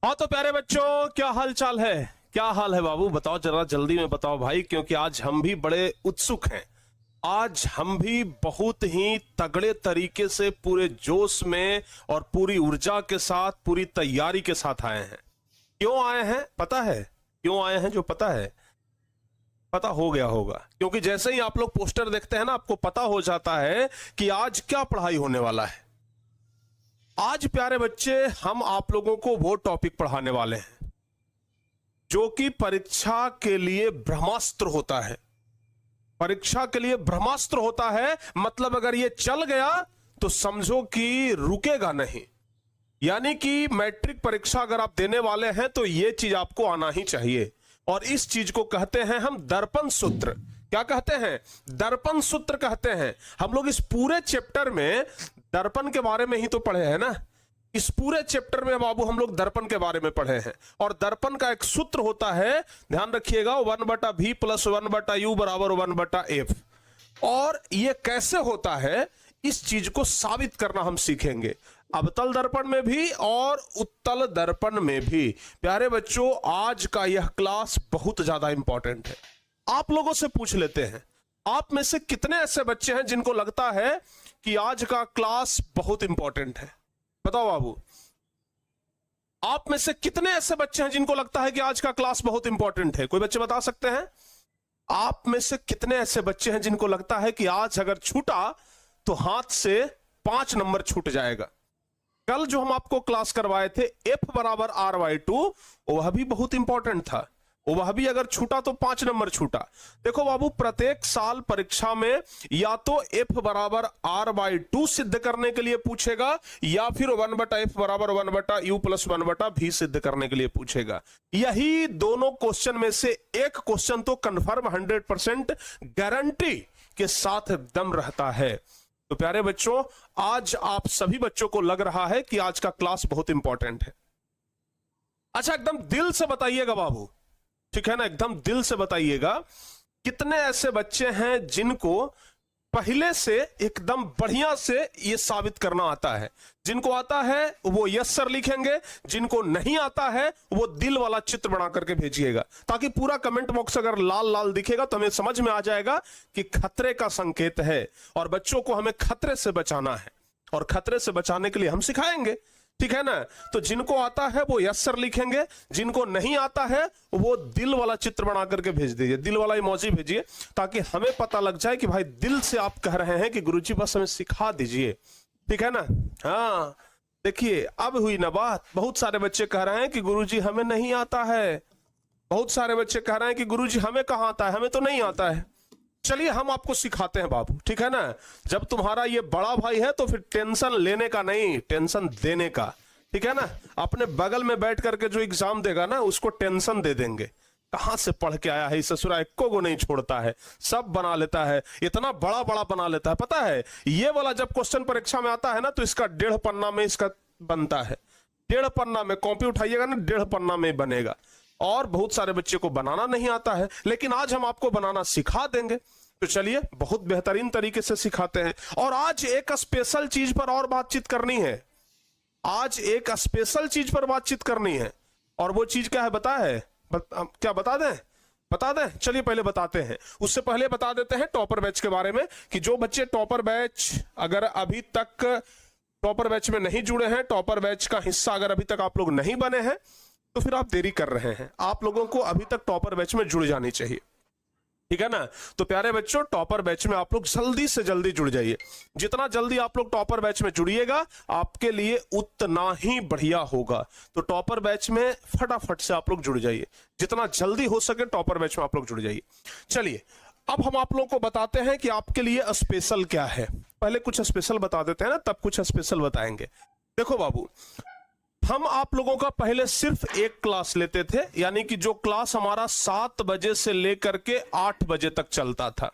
हाँ तो प्यारे बच्चों, क्या हाल चाल है? क्या हाल है बाबू? बताओ जरा जल्दी में बताओ भाई, क्योंकि आज हम भी बड़े उत्सुक हैं। आज हम भी बहुत ही तगड़े तरीके से पूरे जोश में और पूरी ऊर्जा के साथ, पूरी तैयारी के साथ आए हैं। क्यों आए हैं पता है? क्यों आए हैं जो पता है? पता हो गया होगा, क्योंकि जैसे ही आप लोग पोस्टर देखते हैं ना, आपको पता हो जाता है कि आज क्या पढ़ाई होने वाला है। आज प्यारे बच्चे, हम आप लोगों को वो टॉपिक पढ़ाने वाले हैं जो कि परीक्षा के लिए ब्रह्मास्त्र होता है। परीक्षा के लिए ब्रह्मास्त्र होता है, मतलब अगर ये चल गया तो समझो कि रुकेगा नहीं। यानी कि मैट्रिक परीक्षा अगर आप देने वाले हैं तो ये चीज आपको आना ही चाहिए। और इस चीज को कहते हैं हम दर्पण सूत्र। क्या कहते हैं? दर्पण सूत्र कहते हैं। हम लोग इस पूरे चैप्टर में दर्पण के बारे में ही तो पढ़े हैं ना। इस पूरे चैप्टर में बाबू हम लोग दर्पण के बारे में पढ़े हैं। और दर्पण का एक सूत्र होता है, ध्यान रखिएगा, 1/v + 1/u = 1/f। और ये कैसे होता है, इस चीज को साबित करना हम सीखेंगे, अवतल दर्पण में भी और उत्तल दर्पण में भी। प्यारे बच्चों, आज का यह क्लास बहुत ज्यादा इंपॉर्टेंट है। आप लोगों से पूछ लेते हैं, आप में से कितने ऐसे बच्चे हैं जिनको लगता है कि आज का क्लास बहुत इंपॉर्टेंट है? बताओ बाबू, आप में से कितने ऐसे बच्चे हैं जिनको लगता है कि आज का क्लास बहुत इंपॉर्टेंट है? कोई बच्चे बता सकते हैं? आप में से कितने ऐसे बच्चे हैं जिनको लगता है कि आज अगर छूटा तो हाथ से 5 नंबर छूट जाएगा? कल जो हम आपको क्लास करवाए थे F = R/2, वह भी बहुत इंपॉर्टेंट था। वह भी अगर छूटा तो 5 नंबर छूटा। देखो बाबू, प्रत्येक साल परीक्षा में या तो F = R/2 सिद्ध करने के लिए पूछेगा, या फिर 1/f = 1/u + 1/v सिद्ध करने के लिए पूछेगा। यही दोनों क्वेश्चन में से एक क्वेश्चन तो कंफर्म 100% गारंटी के साथ एकदम रहता है। तो प्यारे बच्चों, आज आप सभी बच्चों को लग रहा है कि आज का क्लास बहुत इंपॉर्टेंट है। अच्छा, एकदम दिल से बताइएगा बाबू, ठीक है ना? एकदम दिल से बताइएगा, कितने ऐसे बच्चे हैं जिनको पहले से एकदम बढ़िया से ये साबित करना आता है? जिनको आता है वो यस सर लिखेंगे, जिनको नहीं आता है वो दिल वाला चित्र बना करके भेजिएगा, ताकि पूरा कमेंट बॉक्स अगर लाल लाल दिखेगा तो हमें समझ में आ जाएगा कि खतरे का संकेत है और बच्चों को हमें खतरे से बचाना है। और खतरे से बचाने के लिए हम सिखाएंगे, ठीक है ना? तो जिनको आता है वो यस सर लिखेंगे, जिनको नहीं आता है वो दिल वाला चित्र बना करके भेज दीजिए, दिल वाला इमोजी भेजिए, ताकि हमें पता लग जाए कि भाई दिल से आप कह रहे हैं कि गुरुजी बस हमें सिखा दीजिए, ठीक है ना? हाँ, देखिए अब हुई ना बात। बहुत सारे बच्चे कह रहे हैं कि गुरुजी हमें नहीं आता है। बहुत सारे बच्चे कह रहे हैं कि गुरुजी हमें कहाँ आता है, हमें तो नहीं आता है। चलिए हम आपको सिखाते हैं बाबू, ठीक है ना? जब तुम्हारा ये बड़ा भाई है तो फिर टेंशन लेने का नहीं, टेंशन देने का, ठीक है ना? अपने बगल में बैठ करके जो एग्जाम देगा ना, उसको टेंशन दे देंगे। कहां से पढ़ के आया है, ससुरा एको को नहीं छोड़ता है, सब बना लेता है, इतना बड़ा बड़ा बना लेता है। पता है, ये वाला जब क्वेश्चन परीक्षा में आता है ना, तो इसका 1.5 पन्ना में इसका बनता है। 1.5 पन्ना में कॉपी उठाइएगा ना, 1.5 पन्ना में बनेगा। और बहुत सारे बच्चे को बनाना नहीं आता है, लेकिन आज हम आपको बनाना सिखा देंगे। तो चलिए बहुत बेहतरीन तरीके से सिखाते हैं। और आज एक स्पेशल चीज पर और बातचीत करनी है। आज एक स्पेशल चीज पर बातचीत करनी है, और वो चीज क्या है पता है? क्या बता दें? बता दें? चलिए पहले बताते हैं। उससे पहले बता देते हैं टॉपर बैच के बारे में, कि जो बच्चे टॉपर बैच अगर अभी तक टॉपर बैच में नहीं जुड़े हैं, टॉपर बैच का हिस्सा अगर अभी तक आप लोग नहीं बने हैं, तो फिर आप देरी कर रहे हैं। आप लोगों को अभी तक टॉपर बैच में जुड़ जानी चाहिए, ठीक है ना? तो प्यारे बच्चों, टॉपर बैच में आप लोग जल्दी से जल्दी जुड़ जाइए। जितना जल्दी आप लोग टॉपर बैच में जुड़िएगा, आपके लिए उतना ही बढ़िया होगा। तो टॉपर बैच में फटाफट से आप लोग जुड़ जाइए, जितना जल्दी हो सके टॉपर बैच में आप लोग जुड़ जाइए। चलिए अब हम आप लोगों को बताते हैं कि आपके लिए स्पेशल क्या है। पहले कुछ स्पेशल बता देते हैं ना, तब कुछ स्पेशल बताएंगे। देखो बाबू, हम आप लोगों का पहले सिर्फ एक क्लास लेते थे, यानी कि जो क्लास हमारा 7 बजे से लेकर के 8 बजे तक चलता था,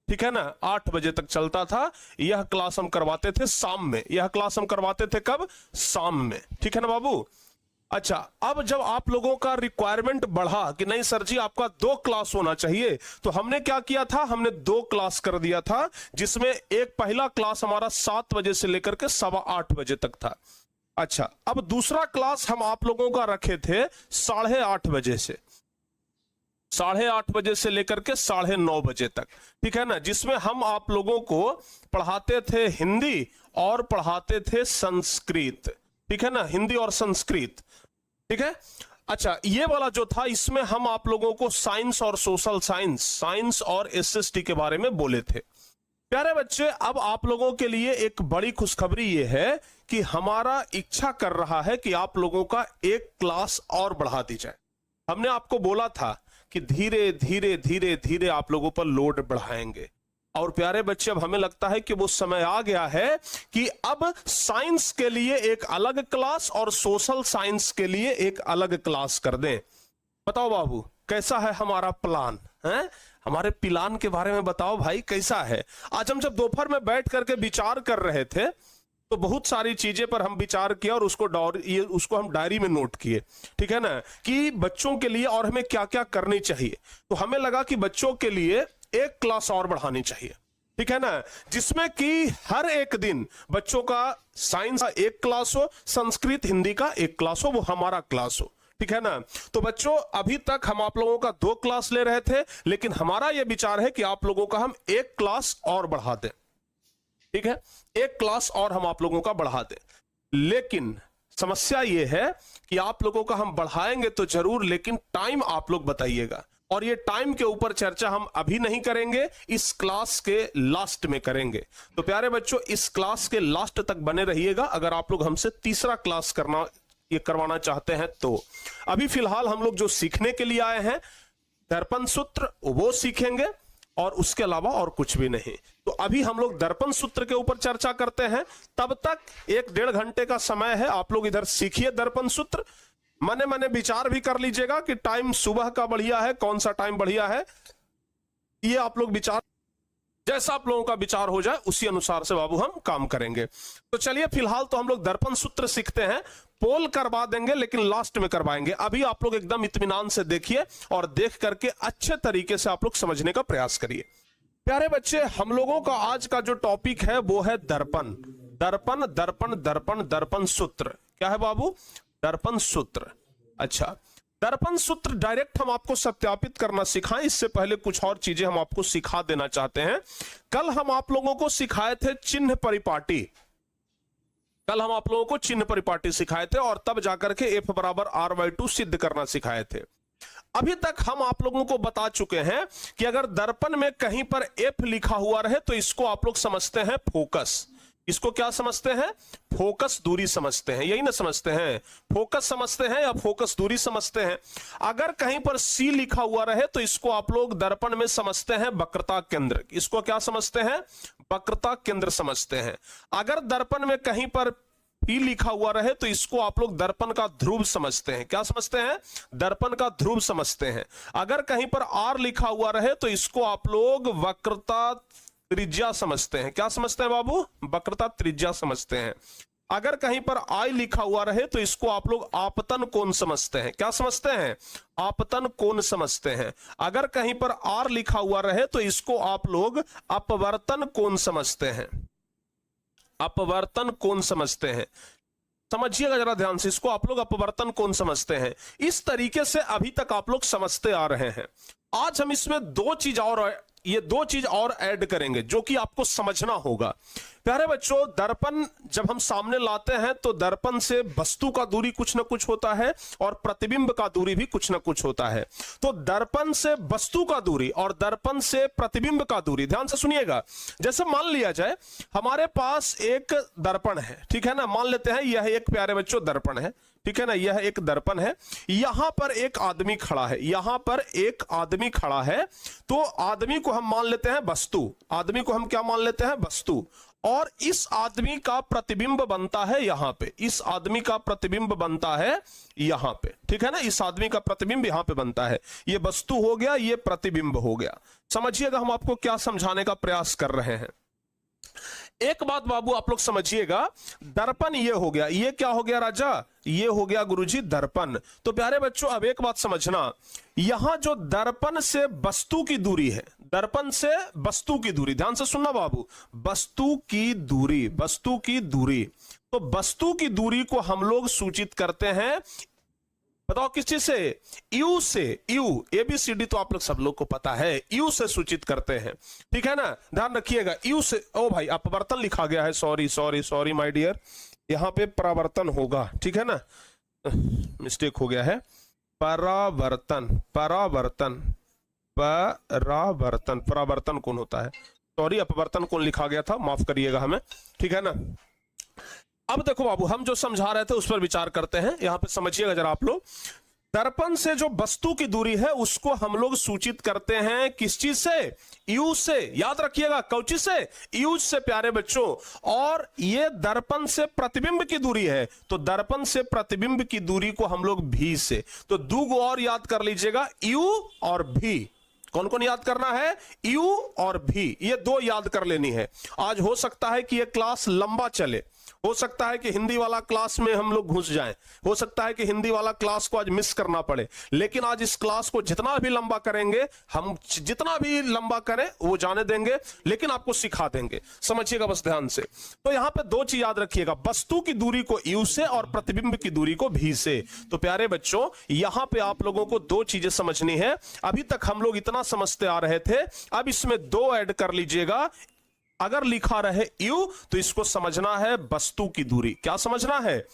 ठीक है ना? 8 बजे तक चलता था। यह क्लास हम करवाते थे शाम में। यह क्लास हम करवाते थे कब? शाम में, ठीक है ना बाबू? अच्छा, अब जब आप लोगों का रिक्वायरमेंट बढ़ा कि नहीं सर जी आपका 2 क्लास होना चाहिए, तो हमने क्या किया था? हमने 2 क्लास कर दिया था, जिसमें एक पहला क्लास हमारा 7 बजे से लेकर के 8:15 बजे तक था। अच्छा, अब दूसरा क्लास हम आप लोगों का रखे थे 8:30 बजे से, 8:30 बजे से लेकर के 9:30 बजे तक, ठीक है ना, जिसमें हम आप लोगों को पढ़ाते थे हिंदी और पढ़ाते थे संस्कृत, ठीक है ना, हिंदी और संस्कृत, ठीक है। अच्छा, ये वाला जो था इसमें हम आप लोगों को साइंस और सोशल साइंस, साइंस और एसएसटी के बारे में बोले थे। प्यारे बच्चे, अब आप लोगों के लिए एक बड़ी खुशखबरी ये है कि हमारा इच्छा कर रहा है कि आप लोगों का एक क्लास और बढ़ा दी जाए। हमने आपको बोला था कि धीरे धीरे धीरे धीरे आप लोगों पर लोड बढ़ाएंगे, और प्यारे बच्चे अब हमें लगता है कि वो समय आ गया है कि अब साइंस के लिए एक अलग क्लास और सोशल साइंस के लिए एक अलग क्लास कर दें। बताओ बाबू, कैसा है हमारा प्लान है? हमारे प्लान के बारे में बताओ भाई, कैसा है? आज हम जब दोपहर में बैठ करके विचार कर रहे थे तो बहुत सारी चीजें पर हम विचार किया और उसको हम डायरी में नोट किए, ठीक है ना, कि बच्चों के लिए और हमें क्या क्या करनी चाहिए। तो हमें लगा कि बच्चों के लिए एक क्लास और बढ़ानी चाहिए, ठीक है ना, जिसमें कि हर एक दिन बच्चों का साइंस का एक क्लास हो, संस्कृत हिंदी का एक क्लास हो, वो हमारा क्लास हो, ठीक है ना। तो बच्चों, अभी तक हम आप लोगों का 2 क्लास ले रहे थे, लेकिन हमारा यह विचार है कि आप लोगों का हम एक क्लास और बढ़ा दें, ठीक है, एक क्लास और हम आप लोगों का बढ़ा दें। लेकिन समस्या यह है कि आप लोगों का हम बढ़ाएंगे तो जरूर, लेकिन टाइम आप लोग बताइएगा, और ये टाइम के ऊपर चर्चा हम अभी नहीं करेंगे, इस क्लास के लास्ट में करेंगे। तो प्यारे बच्चों, इस क्लास के लास्ट तक बने रहिएगा अगर आप लोग हमसे तीसरा क्लास करवाना चाहते हैं तो। अभी फिलहाल हम लोग जो सीखने के लिए आए हैं दर्पण सूत्र, वो सीखेंगे, और उसके अलावा और कुछ भी नहीं। तो अभी हम लोग दर्पण सूत्र के ऊपर चर्चा करते हैं, तब तक 1-1.5 घंटे का समय है, आप लोग इधर सीखिए दर्पण सूत्र। मने मने विचार भी कर लीजिएगा कि टाइम सुबह का बढ़िया है, कौन सा टाइम बढ़िया है, ये आप लोग विचार, जैसा आप लोगों का विचार हो जाए उसी अनुसार से बाबू हम काम करेंगे। तो चलिए, फिलहाल तो हम लोग दर्पण सूत्र सीखते हैं, पोल करवा देंगे लेकिन लास्ट में करवाएंगे। अभी आप लोग एकदम इत्मीनान से देखिए और देख करके अच्छे तरीके से आप लोग समझने का प्रयास करिए। प्यारे बच्चे, हम लोगों का आज का जो टॉपिक है वो है दर्पण, दर्पण दर्पण दर्पण दर्पण सूत्र। क्या है बाबू? दर्पण सूत्र। अच्छा, दर्पण सूत्र डायरेक्ट हम आपको सत्यापित करना सिखाएं, इससे पहले कुछ और चीजें हम आपको सिखा देना चाहते हैं। कल हम आप लोगों को सिखाए थे चिन्ह परिपाटी, कल हम आप लोगों को चिन्ह परिपाटी सिखाए थे, और तब जाकर के F बराबर R/2 सिद्ध करना सिखाए थे। अभी तक हम आप लोगों को बता चुके हैं कि अगर दर्पण में कहीं पर F लिखा हुआ रहे तो इसको आप लोग समझते हैं फोकस। इसको क्या समझते हैं? फोकस दूरी समझते हैं, यही ना समझते हैं, फोकस समझते हैं या फोकस दूरी समझते हैं। अगर कहीं पर C लिखा हुआ रहे तो इसको आप लोग दर्पण में समझते हैं वक्रता केंद्र। इसको क्या समझते हैं? वक्रता केंद्र समझते हैं। अगर दर्पण में कहीं पर P लिखा हुआ रहे तो इसको आप लोग दर्पण का ध्रुव समझते हैं। क्या समझते हैं? दर्पण का ध्रुव समझते हैं। अगर कहीं पर R लिखा हुआ रहे तो इसको आप लोग वक्रता त्रिज्या समझते हैं। क्या समझते हैं बाबू? वक्रता त्रिज्या समझते हैं। अगर कहीं पर I लिखा हुआ रहे तो इसको आप लोग आपतन कोण समझते हैं। क्या समझते हैं? आपतन कोण समझते हैं। अगर कहीं पर R लिखा हुआ रहे तो इसको आप लोग अपवर्तन कोण समझते हैं, अपवर्तन कोण समझते हैं। समझिएगा जरा ध्यान से, इसको आप लोग अपवर्तन कोण समझते हैं। इस तरीके से अभी तक आप लोग समझते आ रहे हैं। आज हम इसमें ये दो चीज और ऐड करेंगे जो कि आपको समझना होगा। प्यारे बच्चों, दर्पण जब हम सामने लाते हैं तो दर्पण से वस्तु का दूरी कुछ ना कुछ होता है और प्रतिबिंब का दूरी भी कुछ ना कुछ होता है। तो दर्पण से वस्तु का दूरी और दर्पण से प्रतिबिंब का दूरी, ध्यान से सुनिएगा। जैसे मान लिया जाए हमारे पास एक दर्पण है, ठीक है ना, मान लेते हैं यह एक प्यारे बच्चों दर्पण है, ठीक है ना, यह एक दर्पण है। यहां पर एक आदमी खड़ा है, यहां पर एक आदमी खड़ा है। तो आदमी को हम मान लेते हैं वस्तु, आदमी को हम क्या मान लेते हैं? वस्तु। और इस आदमी का प्रतिबिंब बनता है यहां पे, इस आदमी का प्रतिबिंब बनता है यहां पे, ठीक है ना, इस आदमी का प्रतिबिंब यहां पे बनता है। ये वस्तु हो गया, ये प्रतिबिंब हो गया। समझिएगा हम आपको क्या समझाने का प्रयास कर रहे हैं। एक बात बाबू आप लोग समझिएगा, दर्पण ये हो गया, ये क्या हो गया राजा? ये हो गया गुरुजी दर्पण। तो प्यारे बच्चों, अब एक बात समझना, यहां जो दर्पण से वस्तु की दूरी है, दर्पण से वस्तु की दूरी, ध्यान से सुनना बाबू, वस्तु की दूरी, वस्तु की दूरी। तो वस्तु की दूरी को हम लोग सूचित करते हैं, बताओ किस चीज से? यू से। यू, ABCD तो आप लोग सब लोग को पता है, यू से सूचित करते हैं, ठीक है ना, ध्यान रखिएगा यू से। ओ भाई अपवर्तन लिखा गया है, sorry sorry sorry my dear, यहां पे परावर्तन होगा, ठीक है ना, मिस्टेक हो गया है, परावर्तन, परावर्तन, परावर्तन, परावर्तन कौन होता है, सॉरी अपवर्तन कौन लिखा गया था, माफ करिएगा हमें, ठीक है ना। अब देखो बाबू, हम जो समझा रहे थे उस पर विचार करते हैं, यहां पे समझिएगा जरा आप लोग। दर्पण से जो वस्तु की दूरी है उसको हम लोग सूचित करते हैं किस चीज से? यू से, याद रखिएगा, कौची से? यू से प्यारे बच्चों। और ये दर्पण से प्रतिबिंब की दूरी है, तो दर्पण से प्रतिबिंब की दूरी को हम लोग भी से, तो दो गो और याद कर लीजिएगा, यू और भी। कौन कौन याद करना है? यू और भी, ये दो याद कर लेनी है। आज हो सकता है कि ये क्लास लंबा चले, हो सकता है कि हिंदी वाला क्लास में हम लोग घुस जाएं, हो सकता है कि हिंदी वाला क्लास को आज मिस करना पड़े, लेकिन आज इस क्लास को जितना भी लंबा करेंगे हम, जितना भी लंबा करें वो जाने देंगे, लेकिन आपको सिखा देंगे, समझिएगा बस ध्यान से। तो यहां पे दो चीज याद रखिएगा, वस्तु की दूरी को यू से और प्रतिबिंब की दूरी को भी से। तो प्यारे बच्चों यहां पे आप लोगों को दो चीजें समझनी है, अभी तक हम लोग इतना समझते आ रहे थे, अब इसमें दो ऐड कर लीजिएगा। अगर लिखा रहे यू तो इसको समझना है वस्तु की दूरी। क्या समझना है?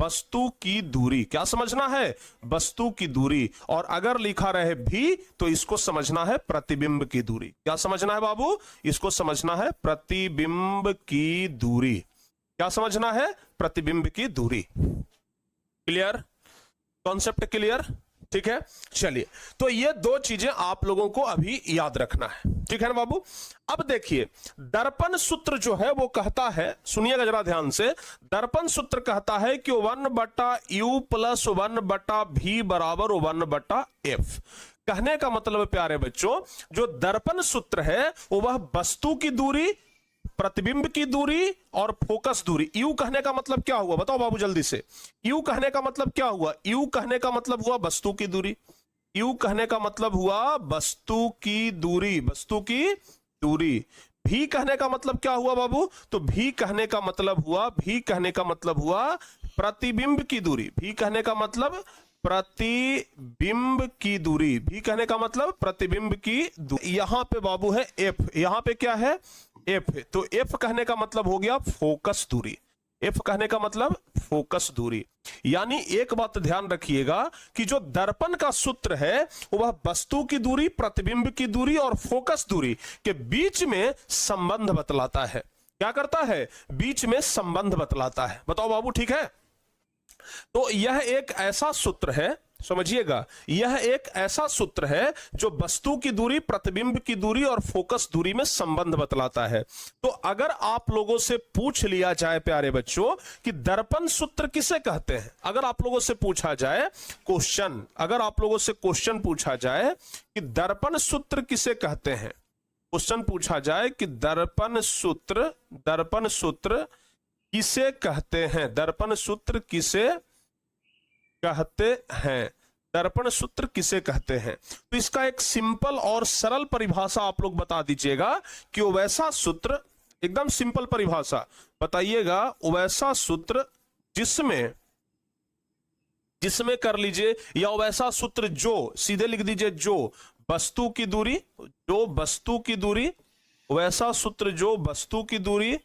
वस्तु की दूरी। क्या समझना है? वस्तु की दूरी। और अगर लिखा रहे भी तो इसको समझना है प्रतिबिंब की दूरी। क्या समझना है बाबू? इसको समझना है प्रतिबिंब की दूरी। क्या समझना है? प्रतिबिंब की दूरी। क्लियर? Concept clear? ठीक है, चलिए, तो ये दो चीजें आप लोगों को अभी याद रखना है, ठीक है ना बाबू। अब देखिए, दर्पण सूत्र जो है वो कहता है, सुनिएगा जरा ध्यान से, दर्पण सूत्र कहता है कि 1/u प्लस 1/v बराबर 1/f। कहने का मतलब प्यारे बच्चों, जो दर्पण सूत्र है वह वस्तु की दूरी, प्रतिबिंब की दूरी और फोकस दूरी। यू कहने का मतलब क्या हुआ, बताओ बाबू जल्दी से। यू कहने का मतलब क्या हुआ? यू कहने का मतलब हुआ वस्तु की दूरी। यू कहने का मतलब हुआ वस्तु की दूरी, वस्तु की दूरी। भी कहने का मतलब क्या हुआ बाबू? तो भी कहने का मतलब हुआ, भी कहने का मतलब हुआ प्रतिबिंब की दूरी। भी कहने का मतलब प्रतिबिंब की दूरी। भी कहने का मतलब प्रतिबिंब की दूरी। यहां पे बाबू है एफ, यहां पे क्या है? एफ। तो एफ कहने का मतलब हो गया फोकस दूरी। एफ कहने का मतलब फोकस दूरी। यानी एक बात ध्यान रखिएगा कि जो दर्पण का सूत्र है वह वस्तु की दूरी, प्रतिबिंब की दूरी और फोकस दूरी के बीच में संबंध बतलाता है। क्या करता है? बीच में संबंध बतलाता है। बताओ बाबू, ठीक है? तो यह एक ऐसा सूत्र है, समझिएगा, यह एक ऐसा सूत्र है जो वस्तु की दूरी, प्रतिबिंब की दूरी और फोकस दूरी में संबंध बतलाता है। तो अगर आप लोगों से पूछ लिया जाए प्यारे बच्चों कि दर्पण सूत्र किसे कहते हैं, अगर आप लोगों से पूछा जाए क्वेश्चन, अगर आप लोगों से क्वेश्चन पूछा जाए कि दर्पण सूत्र किसे कहते हैं, क्वेश्चन पूछा जाए कि दर्पण सूत्र किसे कहते हैं, दर्पण सूत्र किसे कहते हैं, दर्पण सूत्र किसे कहते हैं, तो इसका एक सिंपल और सरल परिभाषा आप लोग बता दीजिएगा कि वो वैसा सूत्र, एकदम सिंपल परिभाषा बताइएगा, वैसा सूत्र जिसमें कर लीजिए, या वैसा सूत्र जो, सीधे लिख दीजिए, जो वस्तु की दूरी, जो वस्तु की दूरी, वैसा सूत्र जो वस्तु की दूरी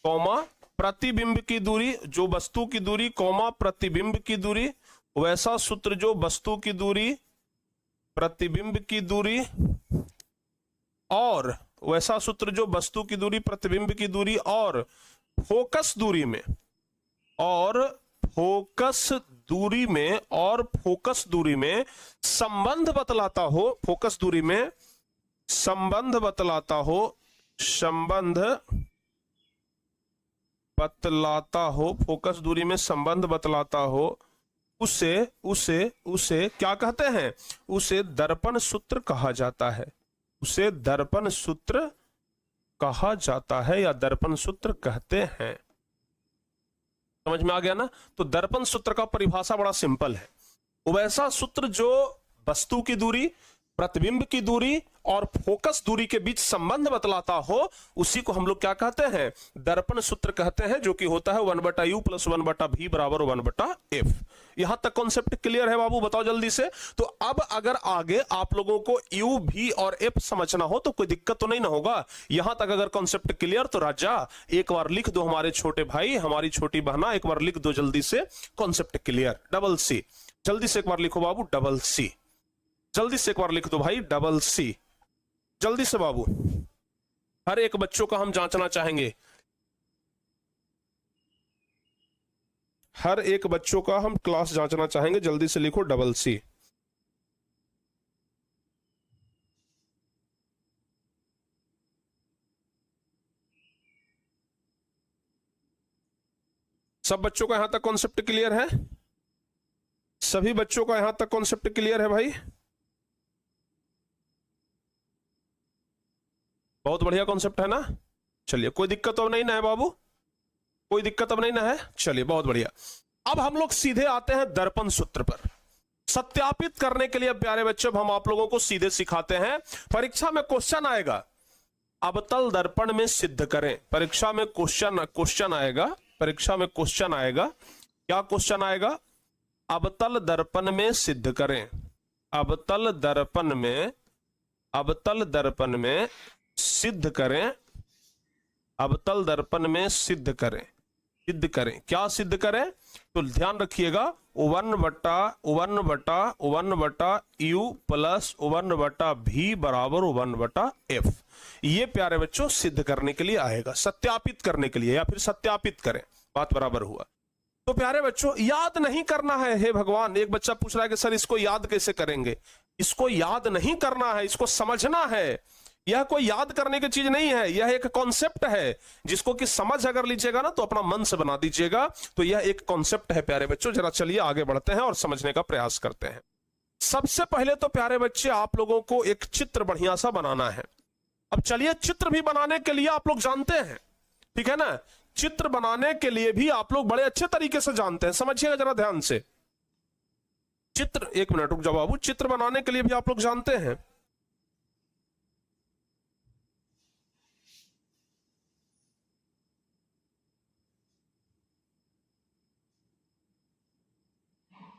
कौमा प्रतिबिंब की दूरी, जो वस्तु की दूरी कौमा प्रतिबिंब की दूरी, वैसा सूत्र जो वस्तु की दूरी, प्रतिबिंब की दूरी, और वैसा सूत्र जो वस्तु की दूरी, प्रतिबिंब की दूरी और फोकस दूरी में, और फोकस दूरी में, और फोकस दूरी में संबंध बतलाता हो, फोकस दूरी में संबंध बतलाता हो, संबंध बतलाता हो, फोकस दूरी में संबंध बतलाता हो, उसे क्या कहते हैं? उसे दर्पण सूत्र कहा जाता है। उसे दर्पण सूत्र कहा जाता है या दर्पण सूत्र कहते हैं। समझ में आ गया ना? तो दर्पण सूत्र का परिभाषा बड़ा सिंपल है, वैसा सूत्र जो वस्तु की दूरी, प्रतिबिंब की दूरी और फोकस दूरी के बीच संबंध बतलाता हो, उसी को हम लोग क्या कहते हैं, दर्पण सूत्र कहते हैं, जो कि होता है 1/u + 1/v बराबर 1/f। यहां तक कॉन्सेप्ट क्लियर है बाबू, बताओ जल्दी से। तो अब अगर आगे आप लोगों को u, v और f समझना हो तो कोई दिक्कत तो नहीं ना होगा। यहां तक अगर कॉन्सेप्ट क्लियर तो राजा एक बार लिख दो, हमारे छोटे भाई हमारी छोटी बहना एक बार लिख दो जल्दी से, कॉन्सेप्ट क्लियर डबल सी। जल्दी से एक बार लिखो बाबू, डबल सी। जल्दी से एक बार लिख दो भाई, डबल सी। जल्दी से बाबू, हर एक बच्चों का हम जांचना चाहेंगे, हर एक बच्चों का हम क्लास जांचना चाहेंगे। जल्दी से लिखो, डबल सी। सब बच्चों का यहां तक कॉन्सेप्ट क्लियर है? सभी बच्चों का यहां तक कॉन्सेप्ट क्लियर है भाई? बहुत बढ़िया कॉन्सेप्ट है ना। चलिए, कोई दिक्कत तो अब नहीं ना है बाबू, कोई दिक्कत अब नहीं ना है। चलिए, बहुत बढ़िया। अब हम लोग सीधे आते हैं दर्पण सूत्र पर। सत्यापित करने के लिए प्यारे बच्चों हम आप लोगों को सीधे सिखाते हैं। परीक्षा में क्वेश्चन आएगा, अवतल दर्पण में सिद्ध करें। परीक्षा में क्वेश्चन आएगा, परीक्षा में क्वेश्चन आएगा। क्या क्वेश्चन आएगा? अवतल दर्पण में सिद्ध करें। अवतल दर्पण में, अवतल दर्पण में सिद्ध करें। अवतल दर्पण में सिद्ध करें। सिद्ध करें, क्या सिद्ध करें? तो ध्यान रखिएगा, 1/u प्लस 1/v बराबर 1/f। ये प्यारे बच्चों सिद्ध करने के लिए आएगा, सत्यापित करने के लिए, या फिर सत्यापित करें, बात बराबर हुआ। तो प्यारे बच्चों याद नहीं करना है। हे भगवान, एक बच्चा पूछ रहा है कि सर इसको याद कैसे करेंगे? इसको याद नहीं करना है, इसको समझना है। यह कोई याद करने की चीज नहीं है, यह एक कॉन्सेप्ट है जिसको कि समझ अगर लीजिएगा ना तो अपना मन से बना दीजिएगा। तो यह एक कॉन्सेप्ट है प्यारे बच्चों। जरा चलिए आगे बढ़ते हैं और समझने का प्रयास करते हैं। सबसे पहले तो प्यारे बच्चे आप लोगों को एक चित्र बढ़िया सा बनाना है। अब चलिए, चित्र भी बनाने के लिए आप लोग जानते हैं, ठीक है ना। चित्र बनाने के लिए भी आप लोग बड़े अच्छे तरीके से जानते हैं, समझिएगा जरा ध्यान से। चित्र, एक मिनट रुक जाओ बाबू, चित्र बनाने के लिए भी आप लोग जानते हैं।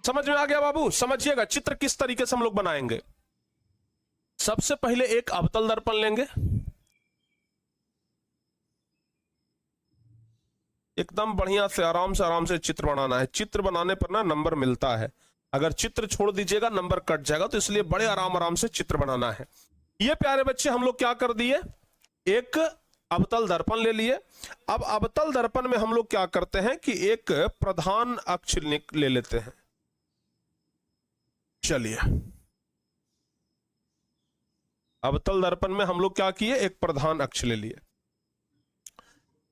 समझ में आ गया बाबू? समझिएगा चित्र किस तरीके से हम लोग बनाएंगे। सबसे पहले एक अवतल दर्पण लेंगे, एकदम बढ़िया से आराम से चित्र बनाना है। चित्र बनाने पर ना नंबर मिलता है, अगर चित्र छोड़ दीजिएगा नंबर कट जाएगा, तो इसलिए बड़े आराम से चित्र बनाना है। ये प्यारे बच्चे हम लोग क्या कर दिए, एक अवतल दर्पण ले लिए। अब अवतल दर्पण में हम लोग क्या करते हैं कि एक प्रधान अक्ष ले लेते हैं। चलिए, अवतल दर्पण में हम लोग क्या किए, एक प्रधान अक्ष ले लिए।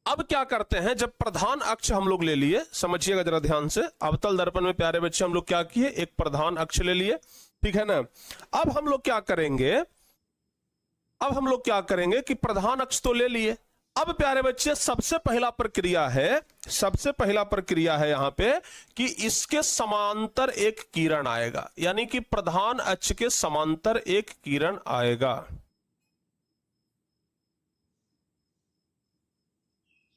अब क्या करते हैं, जब प्रधान अक्ष हम लोग ले लिए, समझिएगा जरा ध्यान से, अवतल दर्पण में प्यारे बच्चे हम लोग क्या किए, एक प्रधान अक्ष ले लिए, ठीक है ना। अब हम लोग क्या करेंगे, अब हम लोग क्या करेंगे कि प्रधान अक्ष तो ले लिए। अब प्यारे बच्चे सबसे पहला प्रक्रिया है, सबसे पहला प्रक्रिया है यहां पे कि इसके समांतर एक किरण आएगा, यानी कि प्रधान अक्ष के समांतर एक किरण आएगा।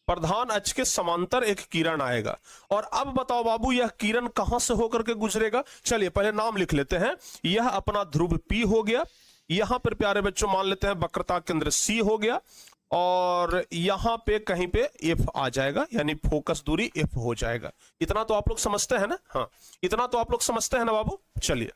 प्रधान अक्ष के समांतर एक किरण आएगा। और अब बताओ बाबू, यह किरण कहां से होकर के गुजरेगा? चलिए पहले नाम लिख लेते हैं। यह अपना ध्रुव P हो गया, यहां पर प्यारे बच्चों मान लेते हैं वक्रता केंद्र C हो गया, और यहां पे कहीं पे F आ जाएगा, यानी फोकस दूरी F हो जाएगा। इतना तो आप लोग समझते हैं ना? हाँ, इतना तो आप लोग समझते हैं ना बाबू? चलिए,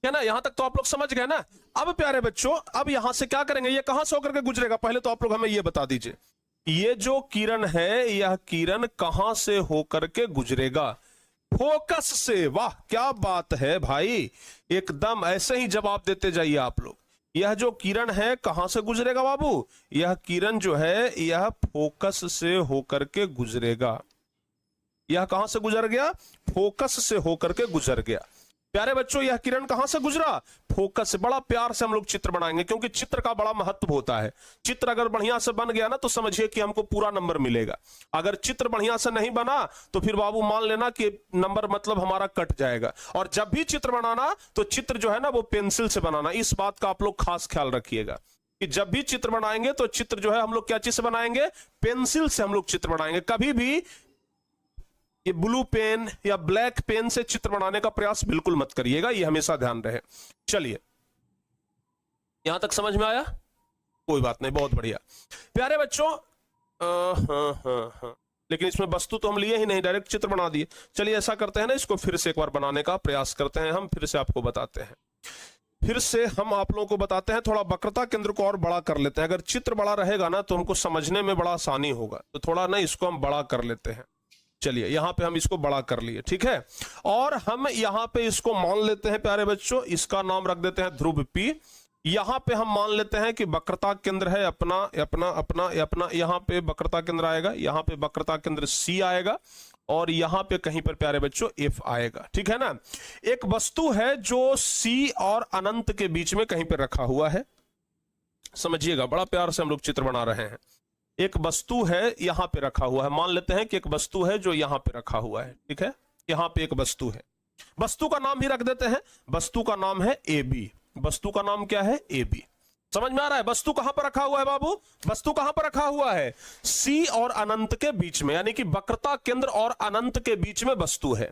है ना, यहां तक तो आप लोग समझ गए ना। अब प्यारे बच्चों, अब यहां से क्या करेंगे, ये कहां से होकर के गुजरेगा, पहले तो आप लोग हमें ये बता दीजिए, ये जो किरण है, यह किरण कहां से होकर के गुजरेगा? फोकस से। वाह, क्या बात है भाई, एकदम ऐसे ही जवाब देते जाइए आप लोग। यह जो किरण है कहां से गुजरेगा बाबू? यह किरण जो है यह फोकस से होकर के गुजरेगा। यह कहां से गुजर गया? फोकस से होकर के गुजर गया। प्यारे बच्चों यह किरण कहां से गुजरा, फोकस से। बड़ा प्यार से हम लोग चित्र बनाएंगे क्योंकि चित्र का बड़ा महत्व होता है। चित्र अगर बढ़िया से बन गया ना तो समझिए कि हमको पूरा नंबर मिलेगा। अगर चित्र बढ़िया से नहीं बना तो फिर बाबू मान लेना कि नंबर मतलब हमारा कट जाएगा। और जब भी चित्र बनाना तो चित्र जो है ना वो पेंसिल से बनाना, इस बात का आप लोग खास ख्याल रखिएगा कि जब भी चित्र बनाएंगे तो चित्र जो है हम लोग क्या चीज से बनाएंगे, पेंसिल से हम लोग चित्र बनाएंगे। कभी भी ये ब्लू पेन या ब्लैक पेन से चित्र बनाने का प्रयास बिल्कुल मत करिएगा, ये हमेशा ध्यान रहे। चलिए यहां तक समझ में आया, कोई बात नहीं, बहुत बढ़िया प्यारे बच्चों। लेकिन इसमें वस्तु तो हम लिए ही नहीं, डायरेक्ट चित्र बना दिए। चलिए ऐसा करते हैं ना, इसको फिर से एक बार बनाने का प्रयास करते हैं। हम फिर से आपको बताते हैं, फिर से हम आप लोगों को बताते हैं। थोड़ा वक्रता केंद्र को और बड़ा कर लेते हैं। अगर चित्र बड़ा रहेगा ना तो हमको समझने में बड़ा आसानी होगा, तो थोड़ा ना इसको हम बड़ा कर लेते हैं। चलिए यहां पे हम इसको बड़ा कर लिए, ठीक है। और हम यहां पे इसको मान लेते हैं प्यारे बच्चों, इसका नाम रख देते हैं ध्रुव P। यहां पे हम मान लेते हैं कि वक्रता केंद्र है अपना अपना अपना अपना, यहां पे वक्रता केंद्र आएगा, यहां पे वक्रता केंद्र C आएगा और यहां पे कहीं पर प्यारे बच्चों F आएगा, ठीक है ना। एक वस्तु है जो C और अनंत के बीच में कहीं पर रखा हुआ है, समझिएगा, बड़ा प्यार से हम लोग चित्र बना रहे हैं। एक वस्तु है यहां पे रखा हुआ है, मान लेते हैं कि एक वस्तु है जो यहां पे रखा हुआ है, ठीक है। यहां पे एक वस्तु है, वस्तु का नाम भी रख देते हैं, वस्तु का नाम है AB। वस्तु का नाम क्या है, AB। समझ में आ रहा है। वस्तु कहां पर रखा हुआ है बाबू, वस्तु कहां पर रखा हुआ है, C और अनंत के बीच में, यानी कि वक्रता केंद्र और अनंत के बीच में वस्तु है।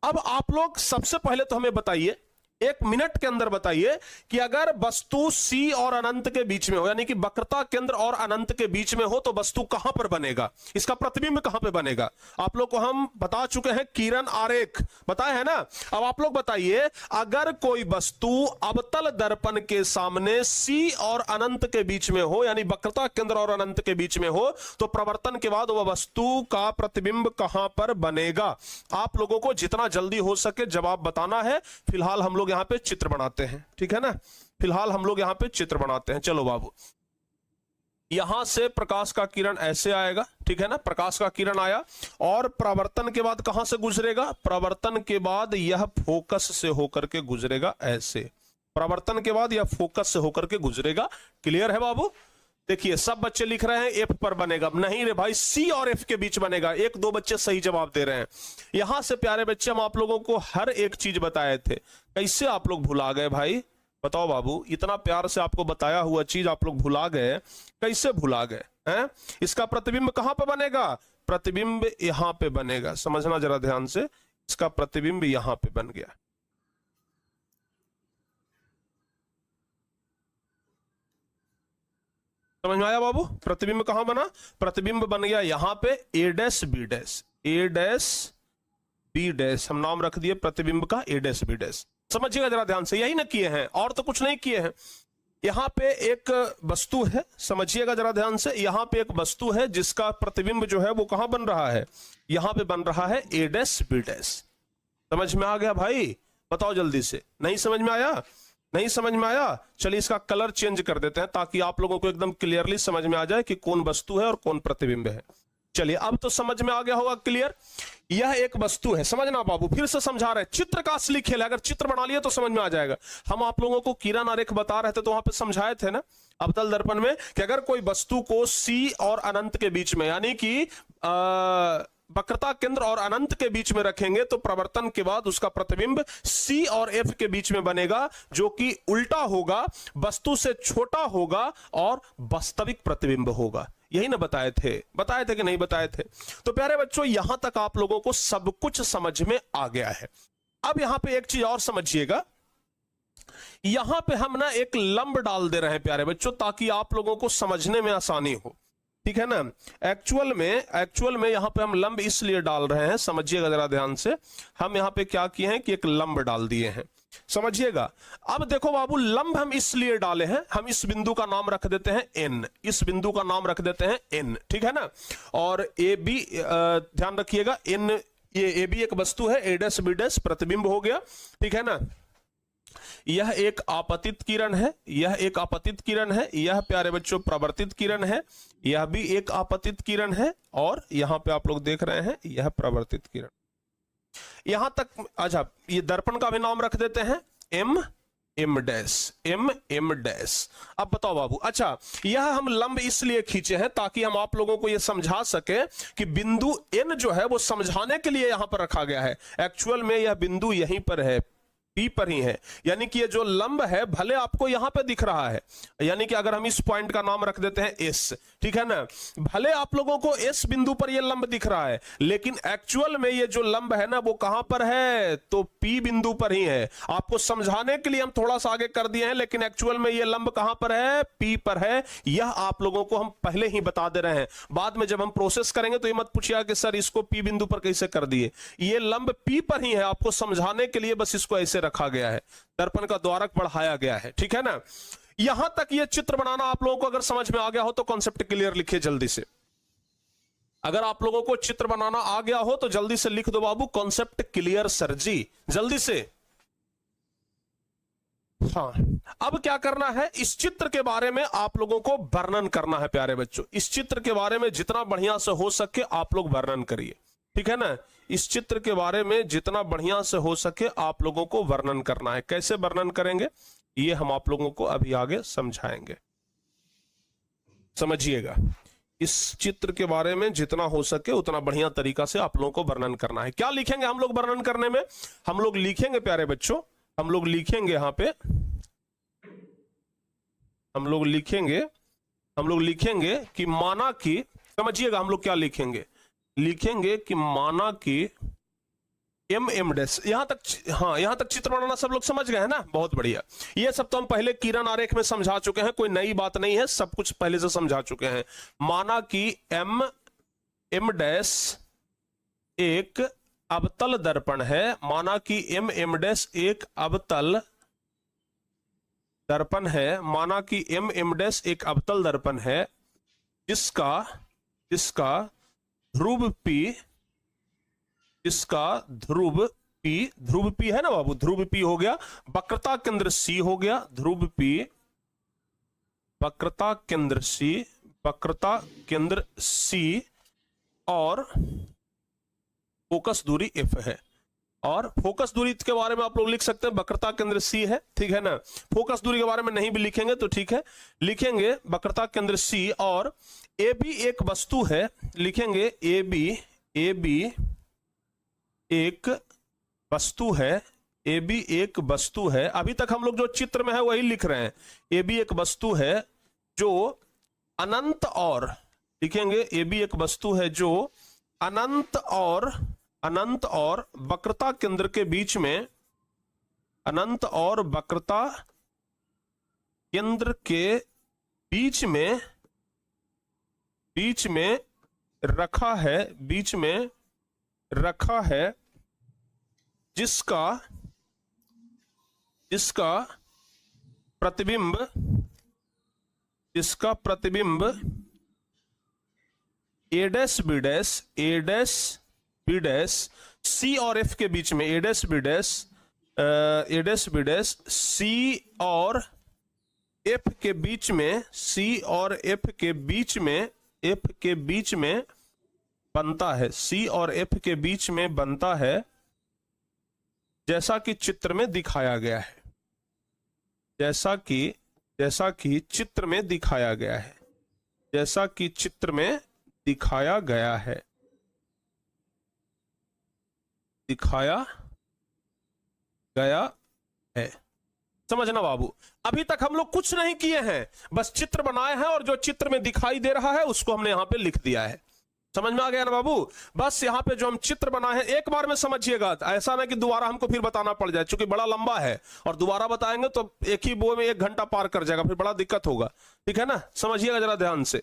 अब आप लोग सबसे पहले तो हमें बताइए, एक मिनट के अंदर बताइए कि अगर वस्तु C और अनंत के बीच में हो, यानी कि वक्रता केंद्र और अनंत के बीच में हो, तो वस्तु कहां पर बनेगा, इसका प्रतिबिंब कहां पे बनेगा। आप लोग को हम बता चुके हैं, किरण आरेख बताए है ना। अब आप लोग बताइए, अगर कोई वस्तु अवतल दर्पण के सामने C और अनंत के बीच में हो, यानी वक्रता केंद्र और अनंत के बीच में हो, तो प्रवर्तन के बाद वह वस्तु का प्रतिबिंब कहां पर बनेगा। आप लोगों को जितना जल्दी हो सके जवाब बताना है। फिलहाल हम लोग यहां पे चित्र बनाते हैं, ठीक है ना। फिलहाल हम लोग यहां पे चित्र बनाते हैं। चलो बाबू, यहां से प्रकाश का किरण ऐसे आएगा, ठीक है ना। प्रकाश का किरण आया और प्रवर्तन के बाद कहां से गुजरेगा, प्रवर्तन के बाद यह फोकस से होकर के गुजरेगा ऐसे। प्रवर्तन के बाद यह फोकस से होकर के गुजरेगा। क्लियर है बाबू। देखिए सब बच्चे लिख रहे हैं F पर बनेगा, नहीं रे भाई, C और F के बीच बनेगा। एक दो बच्चे सही जवाब दे रहे हैं। यहां से प्यारे बच्चे हम आप लोगों को हर एक चीज बताए थे, कैसे आप लोग भुला गए भाई, बताओ बाबू। इतना प्यार से आपको बताया हुआ चीज आप लोग भुला गए, कैसे भुला गए हैं। इसका प्रतिबिंब कहां पर बनेगा, प्रतिबिंब यहां पे बनेगा। समझना जरा ध्यान से, इसका प्रतिबिंब यहां पे बन गया। समझ में आया बाबू। प्रतिबिंब कहां बना, प्रतिबिंब बन गया यहां पे A dash B dash, A dash B dash, हम नाम रख दिए प्रतिबिंब का A डैश B डैश। समझिएगा जरा ध्यान से, यही ना किए हैं, और तो कुछ नहीं किए हैं। यहां पे एक वस्तु है, समझिएगा जरा ध्यान से, यहां पे एक वस्तु है जिसका प्रतिबिंब जो है वो कहां बन रहा है, यहां पे बन रहा है A डैश B डैश। समझ में आ गया भाई, बताओ जल्दी से। नहीं समझ में आया, नहीं समझ में आया। चलिए इसका कलर चेंज कर देते हैं ताकि आप लोगों को एकदम क्लियरली समझ में आ जाए कि कौन वस्तु है और कौन प्रतिबिंब है। चलिए अब तो समझ में आ गया होगा क्लियर। यह एक वस्तु है, समझना बाबू, फिर से समझा रहे हैं। चित्र का असली खेल है, अगर चित्र बना लिए तो समझ में आ जाएगा। हम आप लोगों को किरण आरेख बता रहे थे तो वहां पे समझाए थे ना अवतल दर्पण में कि अगर कोई वस्तु को C और अनंत के बीच में, यानी कि वक्रता केंद्र और अनंत के बीच में रखेंगे तो प्रवर्तन के बाद उसका प्रतिबिंब C और F के बीच में बनेगा, जो कि उल्टा होगा, वस्तु से छोटा होगा और वास्तविक प्रतिबिंब होगा। यही ना बताए थे कि नहीं बताए थे। तो प्यारे बच्चों यहां तक आप लोगों को सब कुछ समझ में आ गया है। अब यहां पे एक चीज और समझिएगा, यहां पे हम ना एक लंब डाल दे रहे हैं प्यारे बच्चों, ताकि आप लोगों को समझने में आसानी हो, ठीक है ना। एक्चुअल में यहां पे हम लंब इसलिए डाल रहे हैं, समझिएगा जरा ध्यान से। हम यहां पे क्या किए हैं कि एक लंब डाल दिए हैं, समझिएगा। अब देखो बाबू, लंब हम इसलिए डाले हैं, हम इस बिंदु का नाम रख देते हैं N, इस बिंदु का नाम रख देते हैं N, ठीक है ना। और AB ध्यान रखिएगा, N, ये AB एक वस्तु है, A डैश B डैश प्रतिबिंब हो गया, ठीक है ना। यह एक आपतित किरण है, यह एक आपतित किरण है, यह प्यारे बच्चों प्रवर्तित किरण है, यह भी एक आपतित किरण है, और यहां पे आप लोग देख रहे हैं यह प्रवर्तित किरण। यहां तक। अच्छा, ये दर्पण का भी नाम रख देते हैं एम डैश। अब बताओ बाबू, अच्छा यह हम लंब इसलिए खींचे हैं ताकि हम आप लोगों को यह समझा सके कि बिंदु N जो है वो समझाने के लिए यहां पर रखा गया है। एक्चुअल में यह बिंदु यहीं पर है, P पर ही है, यानी कि ये जो लंब है भले आपको यहां पे दिख रहा है, यानी कि अगर हम इस पॉइंट का नाम रख देते हैं S, ठीक है ना, भले आप लोगों को S बिंदु पर ये लंब दिख रहा है, लेकिन एक्चुअल में ये जो लंब है ना वो कहां पर है, तो P बिंदु पर ही है। आपको समझाने के लिए हम थोड़ा सा आगे कर दिए हैं, लेकिन एक्चुअल में ये लंब कहां पर है, P पर है। यह आप लोगों को हम पहले ही बता दे रहे हैं। बाद में जब हम प्रोसेस करेंगे तो ये मत पूछिएगा कि सर इसको P बिंदु पर कैसे कर दिए, ये लंब P पर ही है, आपको समझाने के लिए बस इसको ऐसे रखा गया है, दर्पण का द्वारक बढ़ाया गया है, ठीक है ना। यहां तक ये चित्र बनाना आप लोगों को अगर समझ में आ गया हो तो कॉन्सेप्ट क्लियर लिखिए जल्दी से। अगर आप लोगों को चित्र बनाना आ गया हो तो जल्दी से लिख दो बाबू, कॉन्सेप्ट क्लियर सर जी, जल्दी से। हाँ, अब क्या करना है, इस चित्र के बारे में आप लोगों को वर्णन करना है प्यारे बच्चों। इस चित्र के बारे में जितना बढ़िया से हो सके आप लोग वर्णन करिए, ठीक है ना। इस चित्र के बारे में जितना बढ़िया से हो सके आप लोगों को वर्णन करना है। कैसे वर्णन करेंगे ये हम आप लोगों को अभी आगे समझाएंगे, समझिएगा। इस चित्र के बारे में जितना हो सके उतना बढ़िया तरीका से आप लोगों को वर्णन करना है। क्या लिखेंगे हम लोग वर्णन करने में, हम लोग लिखेंगे प्यारे बच्चों, हम लोग लिखेंगे यहां पे, हम लोग लिखेंगे कि माना कि, समझिएगा हम लोग क्या लिखेंगे, लिखेंगे कि माना कि एम डैश। यहां तक, हाँ यहां तक चित्र बनाना सब लोग समझ गए हैं ना, बहुत बढ़िया। ये सब तो हम पहले किरण आरेख में समझा चुके हैं, कोई नई बात नहीं है, सब कुछ पहले से समझा चुके हैं। माना कि एम डैश एक अवतल दर्पण है, माना कि एम डैश एक अवतल दर्पण है, माना कि एम डैश एक अवतल दर्पण है जिसका ध्रुव P, इसका ध्रुव P है ना बाबू, ध्रुव P हो गया, वक्रता केंद्र C हो गया, ध्रुव P, वक्रता केंद्र C और फोकस दूरी F है। और फोकस दूरी के बारे में आप लोग लिख सकते हैं, वक्रता केंद्र C है, ठीक है ना। फोकस दूरी के बारे में नहीं भी लिखेंगे तो ठीक है, लिखेंगे वक्रता केंद्र C और AB एक वस्तु है, लिखेंगे AB एक वस्तु है, AB एक वस्तु है। अभी तक हम लोग जो चित्र में है वही लिख रहे हैं। AB एक वस्तु है जो अनंत और, लिखेंगे AB एक वस्तु है जो अनंत और वक्रता केंद्र के बीच में, अनंत और वक्रता केंद्र के बीच में रखा है, जिसका प्रतिबिंब A dash B dash C और F के बीच में, A dash B dash C और F के बीच में बनता है, C और F के बीच में बनता है, जैसा कि चित्र में दिखाया गया है, जैसा कि चित्र में दिखाया गया है, जैसा कि चित्र में दिखाया गया है, दिखाया गया है। समझना बाबू, अभी तक हम लोग कुछ नहीं किए हैं, बस चित्र बनाए हैं और जो चित्र में दिखाई दे रहा है उसको हमने यहां पे लिख दिया है। समझ में आ गया ना बाबू। बस यहाँ पे जो हम चित्र बनाए हैं एक बार में समझिएगा, ऐसा ना कि दोबारा हमको फिर बताना पड़ जाए, क्योंकि बड़ा लंबा है और दोबारा बताएंगे तो एक ही बो में 1 घंटा पार कर जाएगा, फिर बड़ा दिक्कत होगा, ठीक है ना। समझिएगा जरा ध्यान से।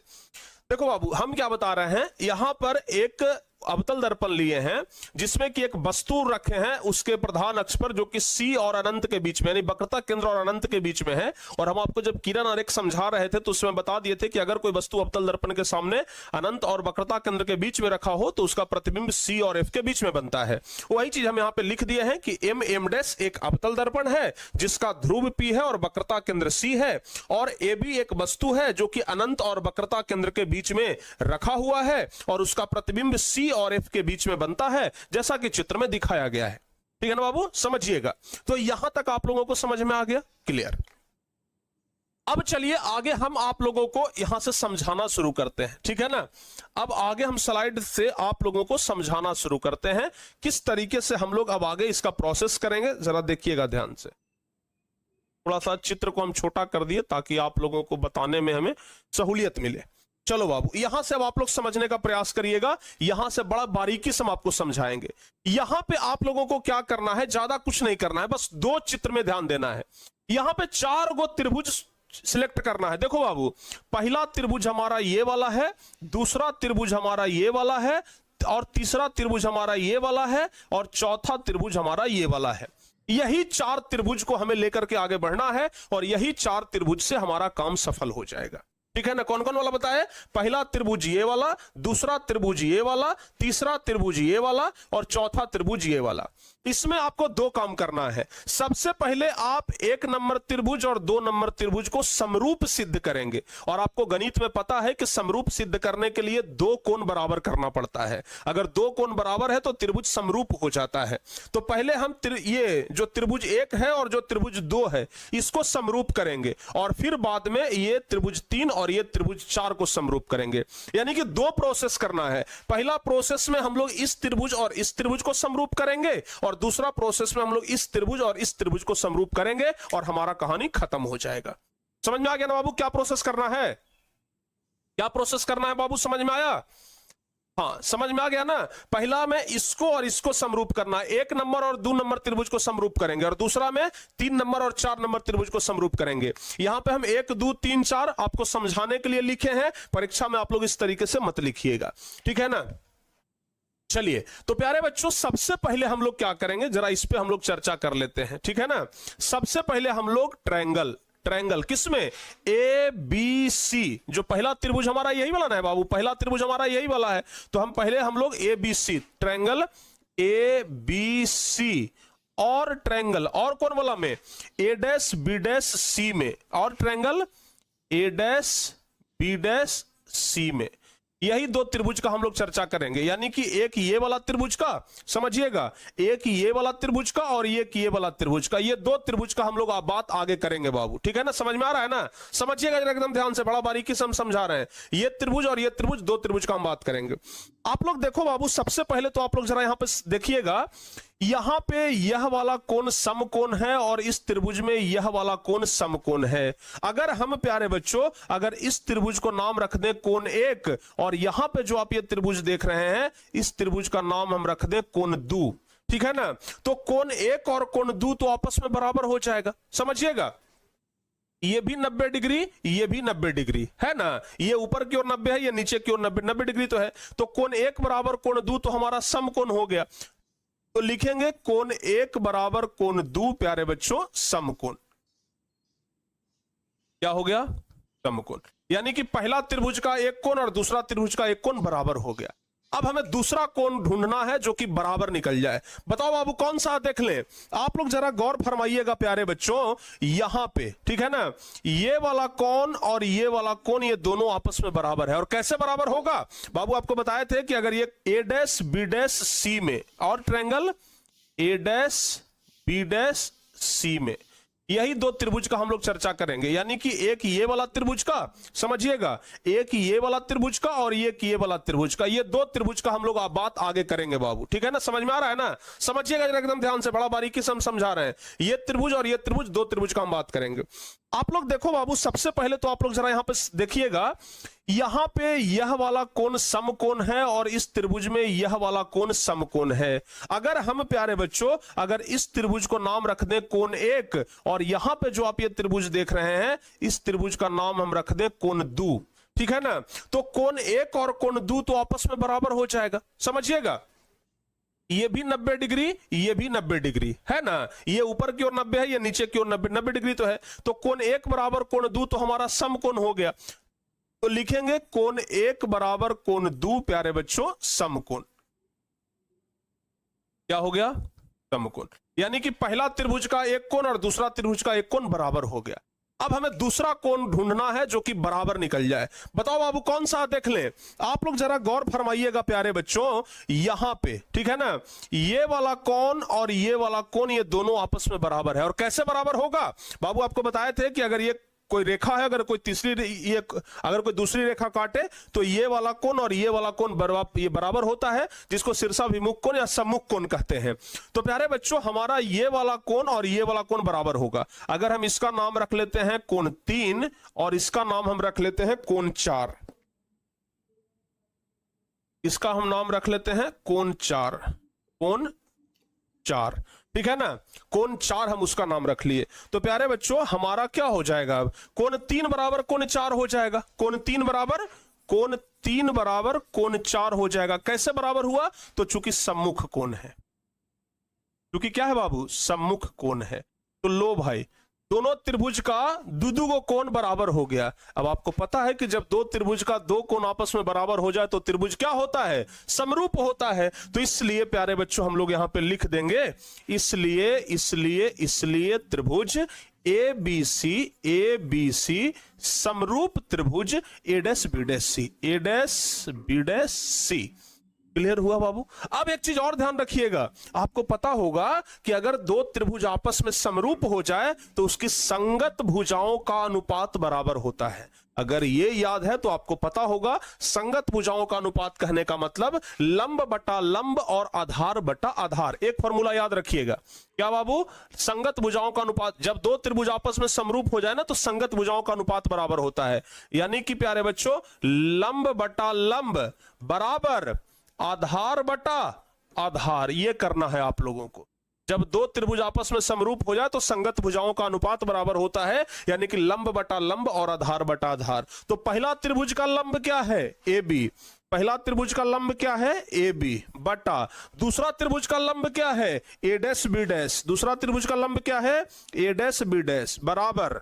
देखो बाबू, हम क्या बता रहे हैं, यहां पर एक अवतल दर्पण लिए हैं जिसमें कि एक वस्तु रखे हैं उसके प्रधान अक्ष पर, जो कि C और अनंत के बीच में, यानी वक्रता केंद्र और अनंत के बीच में है। और हम आपको जब किरण आरेख समझा रहे थे तो उसमें बता दिए थे कि अगर कोई वस्तु अवतल दर्पण के सामने अनंत और वक्रता केंद्र के बीच में रखा हो तो उसका प्रतिबिंब C और F के बीच में बनता है। वही चीज हम यहाँ पे लिख दिए हैं कि एम डैश एक अवतल दर्पण है जिसका ध्रुव P है और वक्रता केंद्र C है, और AB एक वस्तु है जो कि अनंत और वक्रता केंद्र के बीच में रखा हुआ है और उसका प्रतिबिंब C सी और एफ के बीच में बनता है, जैसा कि चित्र में दिखाया गया है। ठीक है ना बाबू, समझिएगा। तो यहां तक आप लोगों को समझ में आ गया, क्लियर। अब चलिए आगे हम आप लोगों को यहां से समझाना शुरू करते हैं, ठीक है ना। अब आगे हम स्लाइड से आप लोगों को समझाना शुरू करते हैं, किस तरीके से हम लोग अब आगे इसका प्रोसेस करेंगे, जरा देखिएगा ध्यान से। थोड़ा सा चित्र को हम छोटा कर दिए ताकि आप लोगों को बताने में हमें सहूलियत मिले। चलो बाबू, यहां से अब आप लोग समझने का प्रयास करिएगा, यहां से बड़ा बारीकी से हम आपको समझाएंगे। यहां पे आप लोगों को क्या करना है, ज्यादा कुछ नहीं करना है, बस दो चित्र में ध्यान देना है। यहां पे 4 गो त्रिभुज सिलेक्ट करना है। देखो बाबू, पहला त्रिभुज हमारा ये वाला है, दूसरा त्रिभुज हमारा ये वाला है, और तीसरा त्रिभुज हमारा ये वाला है, और चौथा त्रिभुज हमारा ये वाला है। यही 4 त्रिभुज को हमें लेकर के आगे बढ़ना है, और यही 4 त्रिभुज से हमारा काम सफल हो जाएगा। ठीक है ना। कौन कौन वाला बताए, पहला त्रिभुज ये वाला, दूसरा त्रिभुज ये वाला, तीसरा त्रिभुज ये वाला, और चौथा त्रिभुज ये वाला। इसमें आपको 2 काम करना है। सबसे पहले आप 1 नंबर त्रिभुज और 2 नंबर त्रिभुज को समरूप सिद्ध करेंगे, और आपको गणित में पता है कि समरूप सिद्ध करने के लिए 2 कोण बराबर करना पड़ता है। अगर 2 कोण बराबर है तो त्रिभुज समरूप हो जाता है। तो पहले हम ये जो त्रिभुज 1 है और जो त्रिभुज 2 है इसको समरूप करेंगे, और फिर बाद में ये त्रिभुज 3 और ये त्रिभुज 4 को समरूप करेंगे। यानी कि 2 प्रोसेस करना है। पहला प्रोसेस में हम लोग इस त्रिभुज और इस त्रिभुज को समरूप करेंगे, और दूसरा प्रोसेस में हम लोग इस त्रिभुज और इस त्रिभुज को समरूप करेंगे, और हमारा कहानी खत्म हो जाएगा। समझ में आ गया ना बाबू, क्या प्रोसेस करना है, क्या प्रोसेस करना है बाबू, समझ में आया। हाँ, समझ में आ गया ना। पहला में इसको और इसको समरूप करना है, 1 नंबर और 2 नंबर त्रिभुज को समरूप करेंगे, और दूसरा में 3 नंबर और 4 नंबर त्रिभुज को समरूप करेंगे। यहां पे हम 1 2 3 4 आपको समझाने के लिए लिखे हैं, परीक्षा में आप लोग इस तरीके से मत लिखिएगा, ठीक है ना। चलिए, तो प्यारे बच्चों, सबसे पहले हम लोग क्या करेंगे, जरा इस पे हम लोग चर्चा कर लेते हैं, ठीक है ना। सबसे पहले हम लोग ट्रायंगल किसमें, ए बी सी, जो पहला त्रिभुज हमारा यही वाला ना है बाबू, पहला त्रिभुज हमारा यही वाला है, तो हम पहले हम लोग A B C, triangle A B C, और ट्रायंगल और कौन वाला में, A dash B dash C में, और triangle A dash B dash C में। यही 2 त्रिभुज का हम लोग चर्चा करेंगे। यानी कि एक ये वाला त्रिभुज का, समझिएगा, एक ये वाला त्रिभुज का और एक ये वाला त्रिभुज का, ये 2 त्रिभुज का हम लोग बात आगे करेंगे बाबू, ठीक है ना। समझ में आ रहा है ना, समझिएगा एकदम ध्यान से, बड़ा बारीकी से हम समझा रहे हैं। ये त्रिभुज और ये त्रिभुज, 2 त्रिभुज का हम बात करेंगे। आप लोग देखो बाबू, सबसे पहले तो आप लोग जरा यहां पे देखिएगा, यहां पे यह वाला कोण समकोण है, और इस त्रिभुज में यह वाला कोण समकोण है। अगर हम प्यारे बच्चों, अगर इस त्रिभुज को नाम रख दें कोण 1, और यहां पे जो आप ये त्रिभुज देख रहे हैं, इस त्रिभुज का नाम हम रख दें कोण 2, ठीक है ना। तो कोण 1 और कोण 2 तो आपस में बराबर हो जाएगा, समझिएगा। ये भी 90 डिग्री, ये भी 90 डिग्री है ना, ये ऊपर की ओर 90 है, ये नीचे की ओर 90 डिग्री तो है। तो कोण 1 बराबर कोण 2 तो हमारा समकोण हो गया। तो लिखेंगे कोण 1 बराबर कोण 2 प्यारे बच्चों समकोण। क्या हो गया, समकोण। यानी कि पहला त्रिभुज का एक कोण और दूसरा त्रिभुज का एक कोण बराबर हो गया। अब हमें दूसरा कोण ढूंढना है जो कि बराबर निकल जाए। बताओ बाबू कौन सा, देख ले आप लोग, जरा गौर फरमाइएगा प्यारे बच्चों, यहां पे, ठीक है ना, ये वाला कोण और ये वाला कोण, ये दोनों आपस में बराबर है। और कैसे बराबर होगा बाबू, आपको बताए थे कि अगर ये A dash B dash C में, और triangle A dash B dash C में, यही 2 त्रिभुज का हम लोग चर्चा करेंगे। यानी कि एक ये वाला त्रिभुज का, समझिएगा, एक ये वाला त्रिभुज का और एक ये वाला त्रिभुज का, ये 2 त्रिभुज का हम लोग बात आगे करेंगे बाबू, ठीक है ना। समझ में आ रहा है ना, समझिएगा एकदम ध्यान से, बड़ा बारीकी से हम समझा रहे हैं। ये त्रिभुज और ये त्रिभुज, 2 त्रिभुज का हम बात करेंगे। आप लोग देखो बाबू, सबसे पहले तो आप लोग जरा यहां पे देखिएगा, यहां पे यह वाला कोण समकोण है, और इस त्रिभुज में यह वाला कोण समकोण है। अगर हम प्यारे बच्चों, अगर इस त्रिभुज को नाम रख दें कोण 1, और यहां पे जो आप ये त्रिभुज देख रहे हैं, इस त्रिभुज का नाम हम रख दें कोण 2, ठीक है ना। तो कोण 1 और कोण 2 तो आपस में बराबर हो जाएगा, समझिएगा। ये भी 90 डिग्री, ये भी 90 डिग्री है ना, ये ऊपर की ओर 90 है, ये नीचे की ओर 90 डिग्री तो है। तो कोण 1 बराबर कोण 2 तो हमारा समकोण हो गया। तो लिखेंगे कोण 1 बराबर कोण 2 प्यारे बच्चों समकोण। क्या हो गया, समकोण। यानी कि पहला त्रिभुज का एक कोण और दूसरा त्रिभुज का एक कोण बराबर हो गया। अब हमें दूसरा कोण ढूंढना है जो कि बराबर निकल जाए। बताओ बाबू कौन सा, देख लें आप लोग, जरा गौर फरमाइएगा प्यारे बच्चों, यहां पे ठीक है ना, ये वाला कोण और ये वाला कोण, ये दोनों आपस में बराबर है। और कैसे बराबर होगा बाबू, आपको बताए थे कि अगर ये कोई रेखा है, अगर कोई अगर कोई दूसरी रेखा काटे तो ये वाला कोण और ये वाला कोण ये बराबर होता है, जिसको शीर्षाभिमुख कोण या सम्मुख कोण कहते हैं। तो प्यारे बच्चों हमारा ये वाला कोण और ये वाला कोण बराबर होगा। अगर हम इसका नाम रख लेते हैं कोण 3 और इसका नाम हम रख लेते हैं कोण 4, इसका हम नाम रख लेते हैं कोण 4, ठीक है ना, कोण 4 हम उसका नाम रख लिए। तो प्यारे बच्चों हमारा क्या हो जाएगा, अब कोण 3 बराबर कोण 4 हो जाएगा, कोण 3 बराबर कोण 4 हो जाएगा। कैसे बराबर हुआ, तो चूंकि सम्मुख कोण है, चूंकि क्या है बाबू, सम्मुख कोण है। तो लो भाई, दोनों त्रिभुज का दो कोण बराबर हो गया। अब आपको पता है कि जब दो त्रिभुज का दो कोण आपस में बराबर हो जाए तो त्रिभुज क्या होता है, समरूप होता है। तो इसलिए प्यारे बच्चों हम लोग यहां पे लिख देंगे, इसलिए त्रिभुज ए बी सी समरूप त्रिभुज ए डैश बी डैश सी। क्लियर हुआ बाबू। अब एक चीज और ध्यान रखिएगा, आपको पता होगा कि अगर दो त्रिभुज आपस में समरूप हो जाए तो उसकी संगत भुजाओं का अनुपात बराबर होता है। अगर ये याद है तो आपको पता होगा संगत भुजाओं का अनुपात कहने का मतलब लंब बटा लंब और आधार बटा आधार। एक फॉर्मूला याद रखिएगा, क्या बाबू, संगत भुजाओं का अनुपात, जब दो त्रिभुज आपस में समरूप हो जाए ना तो संगत भुजाओं का अनुपात बराबर होता है। यानी कि प्यारे बच्चों लंब बटा लंब बराबर आधार बटा आधार, ये करना है आप लोगों को। जब दो त्रिभुज आपस में समरूप हो जाए तो संगत भुजाओं का अनुपात बराबर होता है, यानी कि लंब बटा लंब और आधार बटा आधार। तो पहला त्रिभुज का लंब क्या है, ए बी, पहला त्रिभुज का लंब क्या है, ए बी, बटा दूसरा त्रिभुज का लंब क्या है, ए डैश बी डैश, दूसरा त्रिभुज का लंब क्या है, ए डैश बी डैश, बराबर।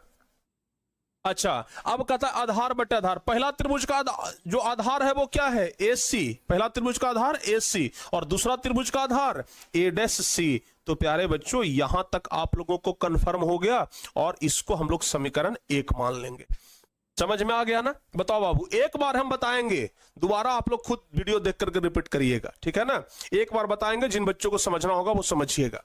अच्छा, अब कहता है आधार बटे आधार, पहला त्रिभुज का जो आधार है वो क्या है, ए सी, पहला त्रिभुज का आधार ए सी और दूसरा त्रिभुज का आधार ए डैश सी। तो प्यारे बच्चों यहां तक आप लोगों को कंफर्म हो गया और इसको हम लोग समीकरण 1 मान लेंगे। समझ में आ गया ना। बताओ बाबू, एक बार हम बताएंगे, दोबारा आप लोग खुद वीडियो देख करके रिपीट करिएगा, ठीक है ना। एक बार बताएंगे, जिन बच्चों को समझना होगा वो समझिएगा,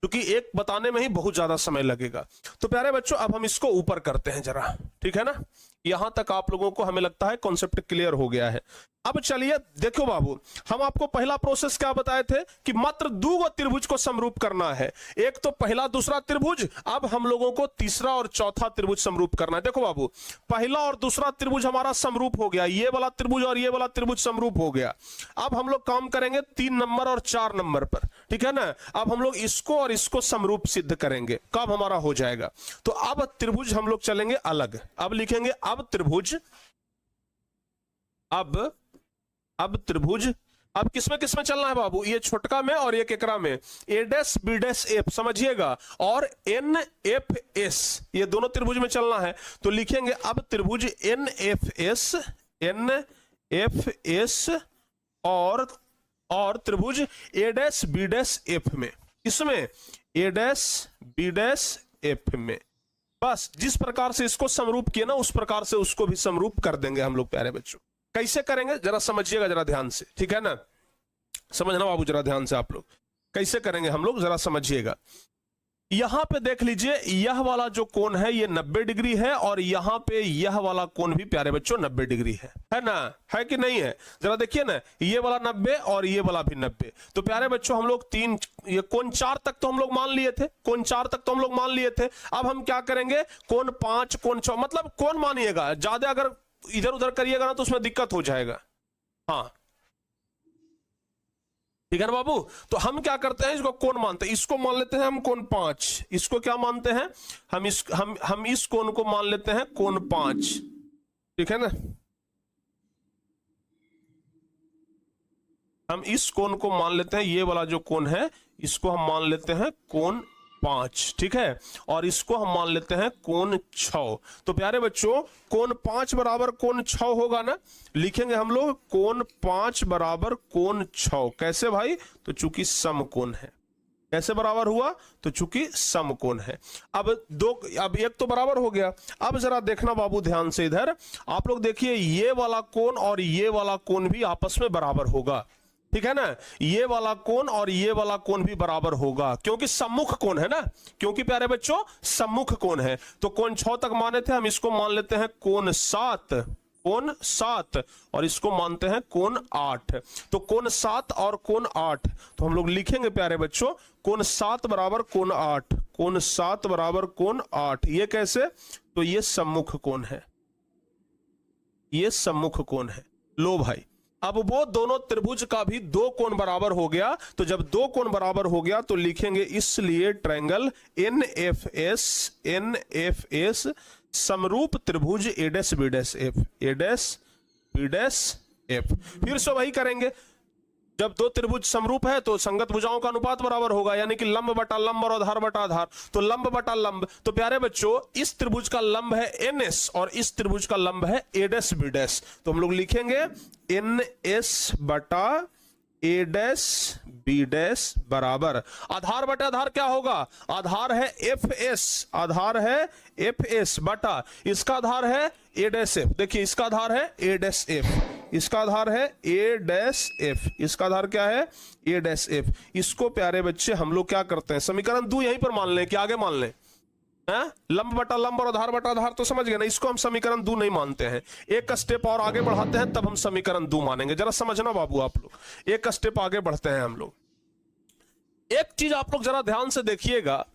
क्योंकि एक बताने में ही बहुत ज्यादा समय लगेगा। तो प्यारे बच्चों अब हम इसको ऊपर करते हैं जरा, ठीक है ना। यहां तक आप लोगों को हमें लगता है कॉन्सेप्ट क्लियर हो गया है। अब चलिए देखो बाबू, हम आपको पहला प्रोसेस क्या बताए थे कि मात्र दो त्रिभुज को समरूप करना है, एक तो पहला दूसरा त्रिभुज। अब हम लोगों को तीसरा और चौथा त्रिभुज समरूप करना है। देखो बाबू, पहला और दूसरा त्रिभुज हमारा समरूप हो गया, ये वाला त्रिभुज और ये वाला त्रिभुज समरूप हो गया। अब हम लोग काम करेंगे 3 नंबर और 4 नंबर पर, ठीक है ना। अब हम लोग इसको और इसको समरूप सिद्ध करेंगे, कब हमारा हो जाएगा। तो अब त्रिभुज हम लोग चलेंगे अलग, अब लिखेंगे अब त्रिभुज, अब त्रिभुज, अब किसमें किसमें चलना है बाबू, ये छोटका में और ये केकरा में, A dash B dash F, समझिएगा, और एन एफ एस, ये दोनों त्रिभुज में चलना है। तो लिखेंगे अब त्रिभुज एन एफ एस और त्रिभुज ए डैश बी डैश एफ में, इसमें ए डैश बी डैश एफ में। बस जिस प्रकार से इसको समरूप किया ना उस प्रकार से उसको भी समरूप कर देंगे हम लोग। प्यारे बच्चों कैसे करेंगे जरा समझिएगा, जरा ध्यान से, ठीक है ना। समझना बाबू जरा ध्यान से, आप लोग कैसे करेंगे हम लोग जरा समझिएगा। यहां पे देख लीजिए, यह वाला जो कोण है ये 90 डिग्री है और यहां पे यह वाला कोण भी प्यारे बच्चों 90 डिग्री है ना, है कि नहीं है। जरा देखिए ना, ये वाला 90 और ये वाला भी 90। तो प्यारे बच्चों हम लोग ये कोण 4 तक तो हम लोग मान लिए थे, कोण 4 तक तो हम लोग मान लिए थे। अब हम क्या करेंगे, कोण 5 कोण 6, मतलब कोण मानिएगा, ज्यादा अगर इधर उधर करिएगा ना तो उसमें दिक्कत हो जाएगा। हाँ ठीक है ना बाबू। तो हम क्या करते हैं, इसको कोण मानते हैं, इसको मान लेते हैं हम कोण 5, इसको क्या मानते हैं हम इस कोण को मान लेते हैं कोण 5, ठीक है ना। हम इस कोण को मान लेते हैं, ये वाला जो कोण है इसको हम मान लेते हैं कोण 5, ठीक है, और इसको हम मान लेते हैं कोण 6। तो प्यारे बच्चों कोण 5 बराबर कोण 6 होगा ना, लिखेंगे हम लोग कोण 5 बराबर कोण 6। कैसे भाई, तो चूंकि समकोण है, कैसे बराबर हुआ? तो चूंकि समकोण है। अब एक तो बराबर हो गया। अब जरा देखना बाबू ध्यान से, इधर आप लोग देखिए, ये वाला कोण और ये वाला कोण भी आपस में बराबर होगा, ठीक है ना। ये वाला कोण और ये वाला कोण भी बराबर होगा, क्योंकि सम्मुख कोण है ना, क्योंकि प्यारे बच्चों सम्मुख कोण है। तो कोण 6 तक माने थे, हम इसको मान लेते हैं कोण 7, कोण 7, और इसको मानते हैं कोण 8। तो कोण 7 और कोण 8, तो हम लोग लिखेंगे प्यारे बच्चों, कोण 7 बराबर कोण 8, कोण 7 बराबर कोण 8। ये कैसे? तो ये सम्मुख कोण है, ये सम्मुख कोण है। लो भाई, अब वो दोनों त्रिभुज का भी 2 कोण बराबर हो गया। तो जब 2 कोण बराबर हो गया तो लिखेंगे इसलिए ट्रायंगल NFS समरूप त्रिभुज A dash B dash F, A dash B dash F। फिर से वही करेंगे, जब 2 त्रिभुज समरूप है तो संगत भुजाओं का अनुपात बराबर होगा, यानी कि लंब बटा लंब और आधार बटा आधार। तो लंब बटा लंब, तो प्यारे बच्चों इस त्रिभुज का लंब है NS और इस त्रिभुज का लंब है A डैश B डैश। तो हम लोग लिखेंगे NS बटा A डैश B डैश बराबर आधार बटा आधार क्या होगा? आधार है FS, आधार है FS बटा इसका आधार है A डैश F। देखिए इसका आधार है A डैश F, इसका आधार है A डैश F, इसका आधार क्या है? A dash F। इसको प्यारे बच्चे हम लोग क्या करते हैं, समीकरण 2 यहीं पर मान लें कि आगे मान लें? लंब बटा लंब और आधार बटा आधार तो समझ गए ना, इसको हम समीकरण 2 नहीं मानते हैं। एक स्टेप और आगे बढ़ाते हैं तब हम समीकरण 2 मानेंगे। जरा समझना बाबू आप लोग, एक स्टेप आगे बढ़ते हैं हम लोग। एक चीज आप लोग जरा ध्यान से देखिएगा,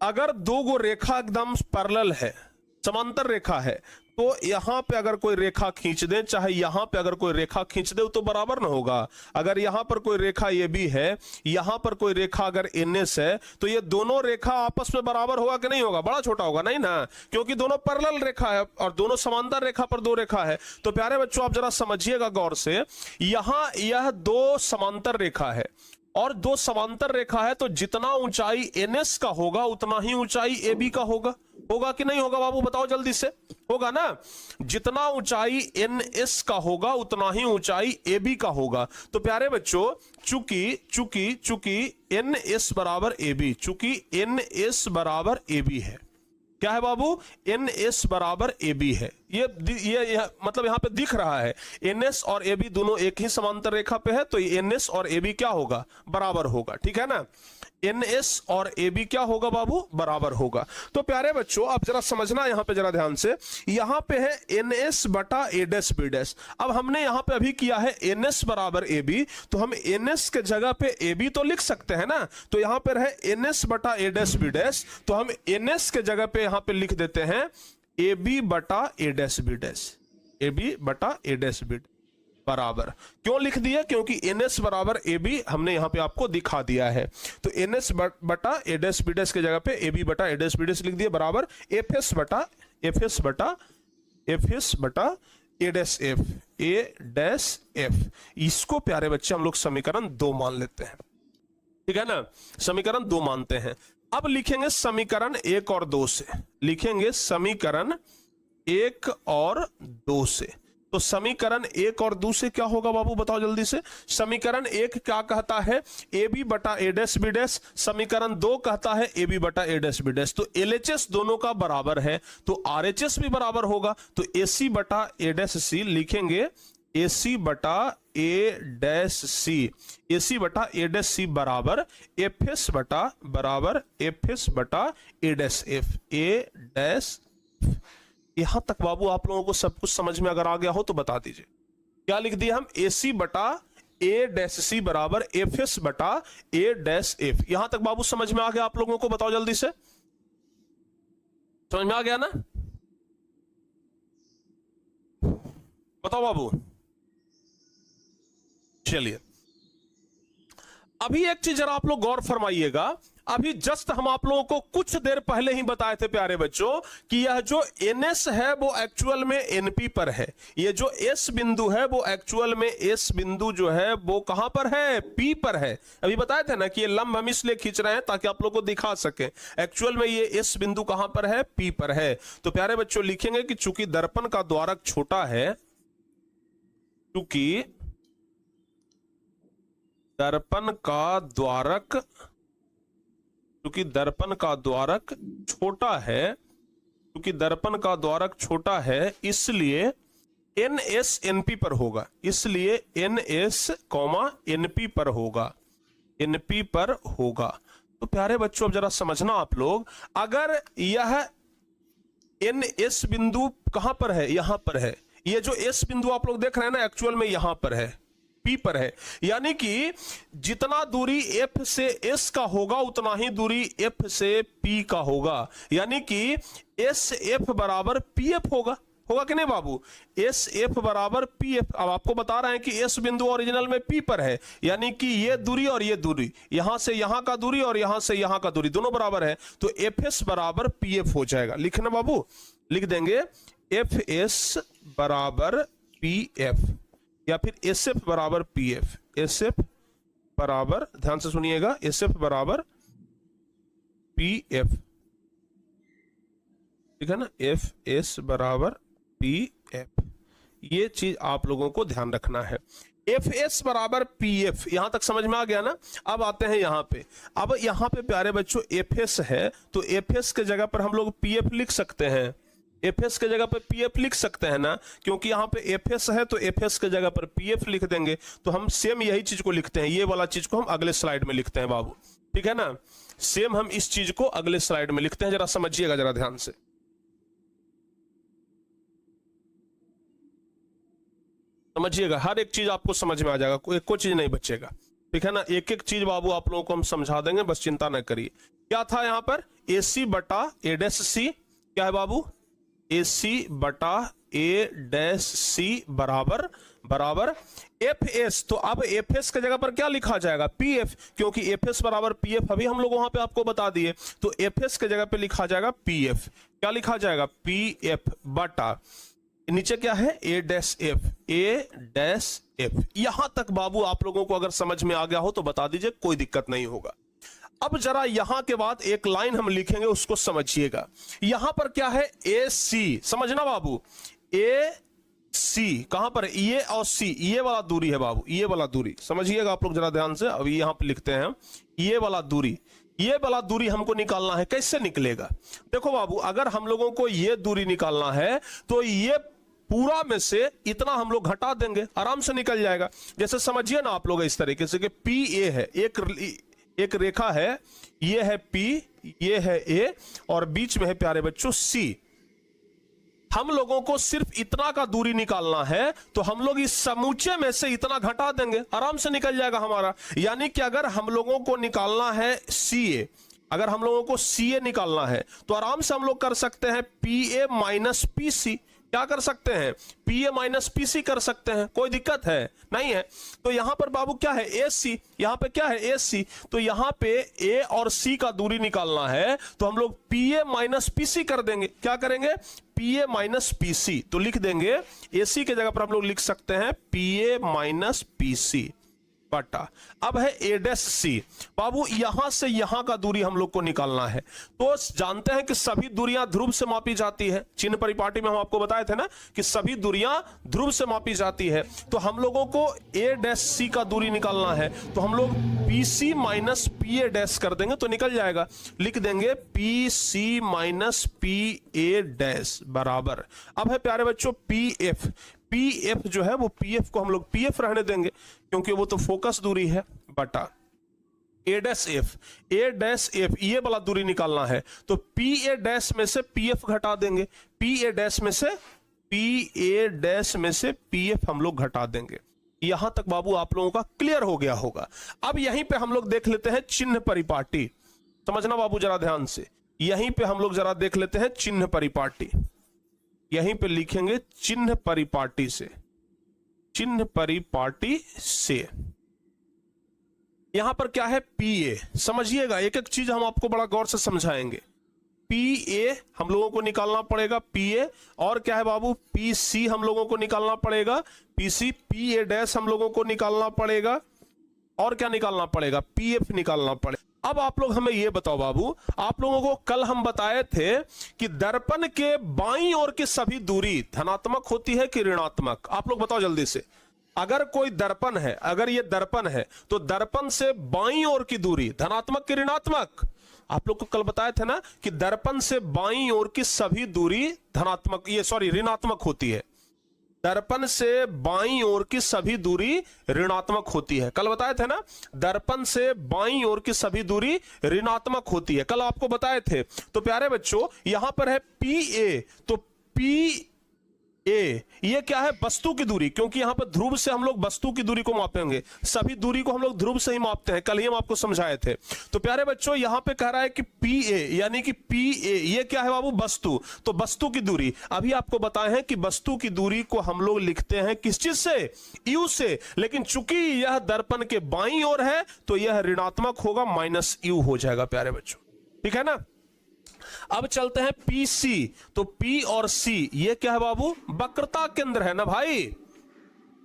अगर 2 गो रेखा एकदम पैरेलल है, समांतर रेखा है, तो यहां पे अगर कोई रेखा खींच दे, चाहे यहां पे अगर कोई रेखा खींच दे तो बराबर ना होगा। अगर यहां पर कोई रेखा ये भी है, यहां पर कोई रेखा अगर NS है, तो ये दोनों रेखा आपस में बराबर होगा कि नहीं होगा? बड़ा छोटा होगा नहीं ना, क्योंकि दोनों पैरेलल रेखा है और दोनों समांतर रेखा पर 2 रेखा है। तो प्यारे बच्चों आप जरा समझिएगा गौर से, यहां यह 2 समांतर रेखा है और 2 समांतर रेखा है, तो जितना ऊंचाई NS का होगा उतना ही ऊंचाई AB का होगा। होगा कि नहीं होगा बाबू, बताओ जल्दी से? होगा ना। जितना ऊंचाई NS का होगा उतना ही ऊंचाई AB का होगा। तो प्यारे बच्चों चूंकि NS बराबर AB, चूंकि NS बराबर AB है, क्या है बाबू? NS बराबर AB है। ये मतलब यहां पे दिख रहा है NS और AB दोनों एक ही समांतर रेखा पे है, तो NS और AB क्या होगा? बराबर होगा, ठीक है ना। NS और AB क्या होगा बाबू? बराबर होगा। तो प्यारे बच्चों अब जरा समझना यहां पे जरा ध्यान से, यहां पे है NS बटा A डैश B डैश। अब हमने यहां पे अभी किया है NS बराबर AB, तो हम NS के जगह पे AB तो लिख सकते हैं ना। तो यहां पर है NS बटा A डैश B डैश, तो हम NS के जगह पे यहां पे लिख देते हैं AB बटा A dash B dash, AB बटा A डैश B बराबर। क्यों लिख दिया? क्योंकि NS बराबर AB हमने यहां पे आपको दिखा दिया है। तो NS बटा A डैश B डैश के जगह पे AB बटा A डैश B डैश लिख दिया बराबर FS बटा A dash F, A dash F। इसको प्यारे बच्चे हम लोग समीकरण 2 मान लेते हैं, ठीक है ना। समीकरण 2 मानते हैं। अब लिखेंगे समीकरण 1 और 2 से, लिखेंगे समीकरण 1 और 2 से। तो समीकरण 1 और 2 से क्या होगा बाबू, बताओ जल्दी से? समीकरण 1 क्या कहता है? AB बटा A डैश B डैश। समीकरण 2 कहता है AB बटा A डैश B डैश। तो LHS दोनों का बराबर है, तो RHS भी बराबर होगा। तो AC बटा A डैश C लिखेंगे, AC बटा A डैश C, AC बटा A डैश C बराबर FS बटा A dash F, A dash. यहां तक बाबू आप लोगों को सब कुछ समझ में अगर आ गया हो तो बता दीजिए। क्या लिख दिया हम? AC बटा A डैश C बराबर FS बटा A डैश F। यहां तक बाबू समझ में आ गया आप लोगों को? बताओ जल्दी से, समझ में आ गया ना? बताओ बाबू। चलिए अभी एक चीज जरा आप लोग गौर फरमाइएगा, अभी जस्ट हम आप लोगों को कुछ देर पहले ही बताए थे प्यारे बच्चों कि यह जो NS है वो एक्चुअल में NP पर है, ये जो S बिंदु है वो एक्चुअल में S बिंदु जो है वो कहां पर है? P पर है। अभी बताए थे ना कि ये लंब हम इसलिए खींच रहे हैं ताकि आप लोग को दिखा सके, एक्चुअल में ये S बिंदु कहां पर है? P पर है। तो प्यारे बच्चों लिखेंगे कि चूंकि दर्पण का द्वारक छोटा है, चूंकि दर्पण का द्वारक क्योंकि दर्पण का द्वारक छोटा है, क्योंकि दर्पण का द्वारक छोटा है, इसलिए NS NP पर होगा, इसलिए NS NP पर होगा, NP पर होगा। तो प्यारे बच्चों अब जरा समझना आप लोग, अगर यह NS बिंदु कहां पर है, यहां पर है, ये जो S बिंदु आप लोग देख रहे हैं ना, एक्चुअल में यहां पर है, P पर है, यानी कि जितना दूरी F से S का होगा उतना ही दूरी F से P का होगा, यानी कि SF बराबर PF होगा, होगा कि नहीं बाबू? SF बराबर PF। अब आपको बता रहे हैं कि S बिंदु ओरिजिनल में P पर है, यानी कि ये दूरी और ये दूरी, यहां से यहां का दूरी और यहां से यहां का दूरी दोनों बराबर है, तो FS बराबर PF हो जाएगा। लिखना बाबू, लिख देंगे FS बराबर PF या फिर SF बराबर PF। SF बराबर, ध्यान से सुनिएगा, SF बराबर PF, ठीक है ना, FS बराबर PF। ये चीज आप लोगों को ध्यान रखना है। FS बराबर PF, यहां तक समझ में आ गया ना? अब आते हैं यहां पे। अब यहां पे प्यारे बच्चों FS है, तो FS के जगह पर हम लोग PF लिख सकते हैं, FS के जगह पर PF लिख सकते हैं ना, क्योंकि यहां पे FS है तो FS के जगह पर PF लिख देंगे। तो हम सेम यही चीज को लिखते हैं, ये वाला चीज को हम अगले स्लाइड में लिखते हैं बाबू, ठीक है ना? सेम हम इस चीज को अगले स्लाइड में लिखते हैं, जरा समझिएगा जरा ध्यान से। समझिएगा, हर एक चीज आपको समझ में आ जाएगा, कोई चीज नहीं बचेगा, ठीक है ना? एक एक चीज बाबू आप लोगों को हम समझा देंगे, बस चिंता न करिए। क्या था यहां पर? AC बटा A' क्या है बाबू? AC बटा A' बराबर बराबर FS। तो अब FS के जगह पर क्या लिखा जाएगा? PF, क्योंकि FS बराबर PF अभी हम लोग वहां पे आपको बता दिए, तो FS के जगह पे लिखा जाएगा PF। क्या लिखा जाएगा? PF बटा नीचे क्या है? A', यहां तक बाबू आप लोगों को अगर समझ में आ गया हो तो बता दीजिए, कोई दिक्कत नहीं होगा। अब जरा यहां के बाद एक लाइन हम लिखेंगे, उसको समझिएगा। यहां पर क्या है? AC, समझना बाबू, AC कहां पर है? ये और C, ये वाला दूरी है बाबू, ये वाला दूरी समझिएगा आप लोग जरा ध्यान से। अभी यहां पे लिखते हैं ये वाला दूरी, ये वाला दूरी हमको निकालना है। कैसे निकलेगा? देखो बाबू, अगर हम लोगों को ये दूरी निकालना है तो ये पूरा में से इतना हम लोग घटा देंगे, आराम से निकल जाएगा। जैसे समझिए ना आप लोग इस तरीके से कि PA है, एक रेखा है, ये है P, ये है A और बीच में है प्यारे बच्चों C। हम लोगों को सिर्फ इतना का दूरी निकालना है, तो हम लोग इस समूचे में से इतना घटा देंगे, आराम से निकल जाएगा हमारा। यानी कि अगर हम लोगों को निकालना है CA, अगर हम लोगों को CA निकालना है तो आराम से हम लोग कर सकते हैं PA माइनस PC। क्या कर सकते हैं? PA माइनस PC कर सकते हैं, कोई दिक्कत है नहीं है। तो यहां पर बाबू क्या है? AC, यहां पे क्या है? AC। तो यहां पे A और C का दूरी निकालना है, तो हम लोग PA माइनस PC कर देंगे। क्या करेंगे? PA minus PC। तो लिख देंगे AC के जगह पर हम लोग लिख सकते हैं PA माइनस PC बटा, अब है A', बाबू यहां से यहां का दूरी हम लोग को निकालना है। तो जानते हैं कि सभी दूरियां ध्रुव से मापी जाती है, चिन्ह परिपाटी में हम आपको बताए थे ना कि सभी दूरियां ध्रुव से मापी जाती है। तो हम लोगों को A' का दूरी निकालना है, तो हम लोग PC माइनस PA' कर देंगे तो निकल जाएगा। लिख देंगे PC माइनस PA' बराबर, अब है प्यारे बच्चों PF जो है वो PF को हम लोग PF रहने देंगे, क्योंकि वो तो फोकस दूरी है, बटा A', ये वाला दूरी निकालना है, तो PA' में से PF घटा देंगे, PA' में से PF हम लोग घटा देंगे। यहां तक बाबू आप लोगों का क्लियर हो गया होगा। अब यहीं पे हम लोग देख लेते हैं चिन्ह परिपाटी, समझना बाबू जरा ध्यान से। यहीं पे हम लोग जरा देख लेते हैं चिन्ह परिपाटी, यहीं पे लिखेंगे चिन्ह परिपाटी से, चिन्ह परिपाटी से। यहां पर क्या है? PA, समझिएगा एक एक चीज हम आपको बड़ा गौर से समझाएंगे। PA हम लोगों को निकालना पड़ेगा, PA, और क्या है बाबू? PC हम लोगों को निकालना पड़ेगा, PC, PA' हम लोगों को निकालना पड़ेगा, और क्या निकालना पड़ेगा? PF निकालना पड़ेगा। अब आप लोग हमें यह बताओ बाबू, आप लोगों को कल हम बताए थे कि दर्पण के बाईं ओर की सभी दूरी धनात्मक होती है कि ऋणात्मक? आप लोग बताओ जल्दी से। अगर कोई दर्पण है, अगर ये दर्पण है, तो दर्पण से बाईं ओर की दूरी धनात्मक कि ऋणात्मक? आप लोग को कल बताए थे ना कि दर्पण से बाईं ओर की सभी दूरी ऋणात्मक होती है। दर्पण से बाईं ओर की सभी दूरी ऋणात्मक होती है, कल बताए थे ना। दर्पण से बाईं ओर की सभी दूरी ऋणात्मक होती है, कल आपको बताए थे। तो प्यारे बच्चों यहां पर है PA, तो PA ये क्या है? वस्तु की दूरी, क्योंकि यहां पर ध्रुव से हम लोग वस्तु की दूरी को मापेंगे, सभी दूरी को हम लोग ध्रुव से ही मापते हैं, कल ही हम आपको समझाए थे। तो प्यारे बच्चों यहां पे कह रहा है कि PA यानी कि PA ये क्या है बाबू? वस्तु। तो वस्तु की दूरी, अभी आपको बताए हैं कि वस्तु की दूरी को हम लोग लिखते हैं किस चीज से? U से, लेकिन चूंकि यह दर्पण के बाईं ओर है तो यह ऋणात्मक होगा, -U हो जाएगा प्यारे बच्चों, ठीक है ना। अब चलते हैं PC, तो P और C ये क्या है बाबू? वक्रता केंद्र है ना भाई।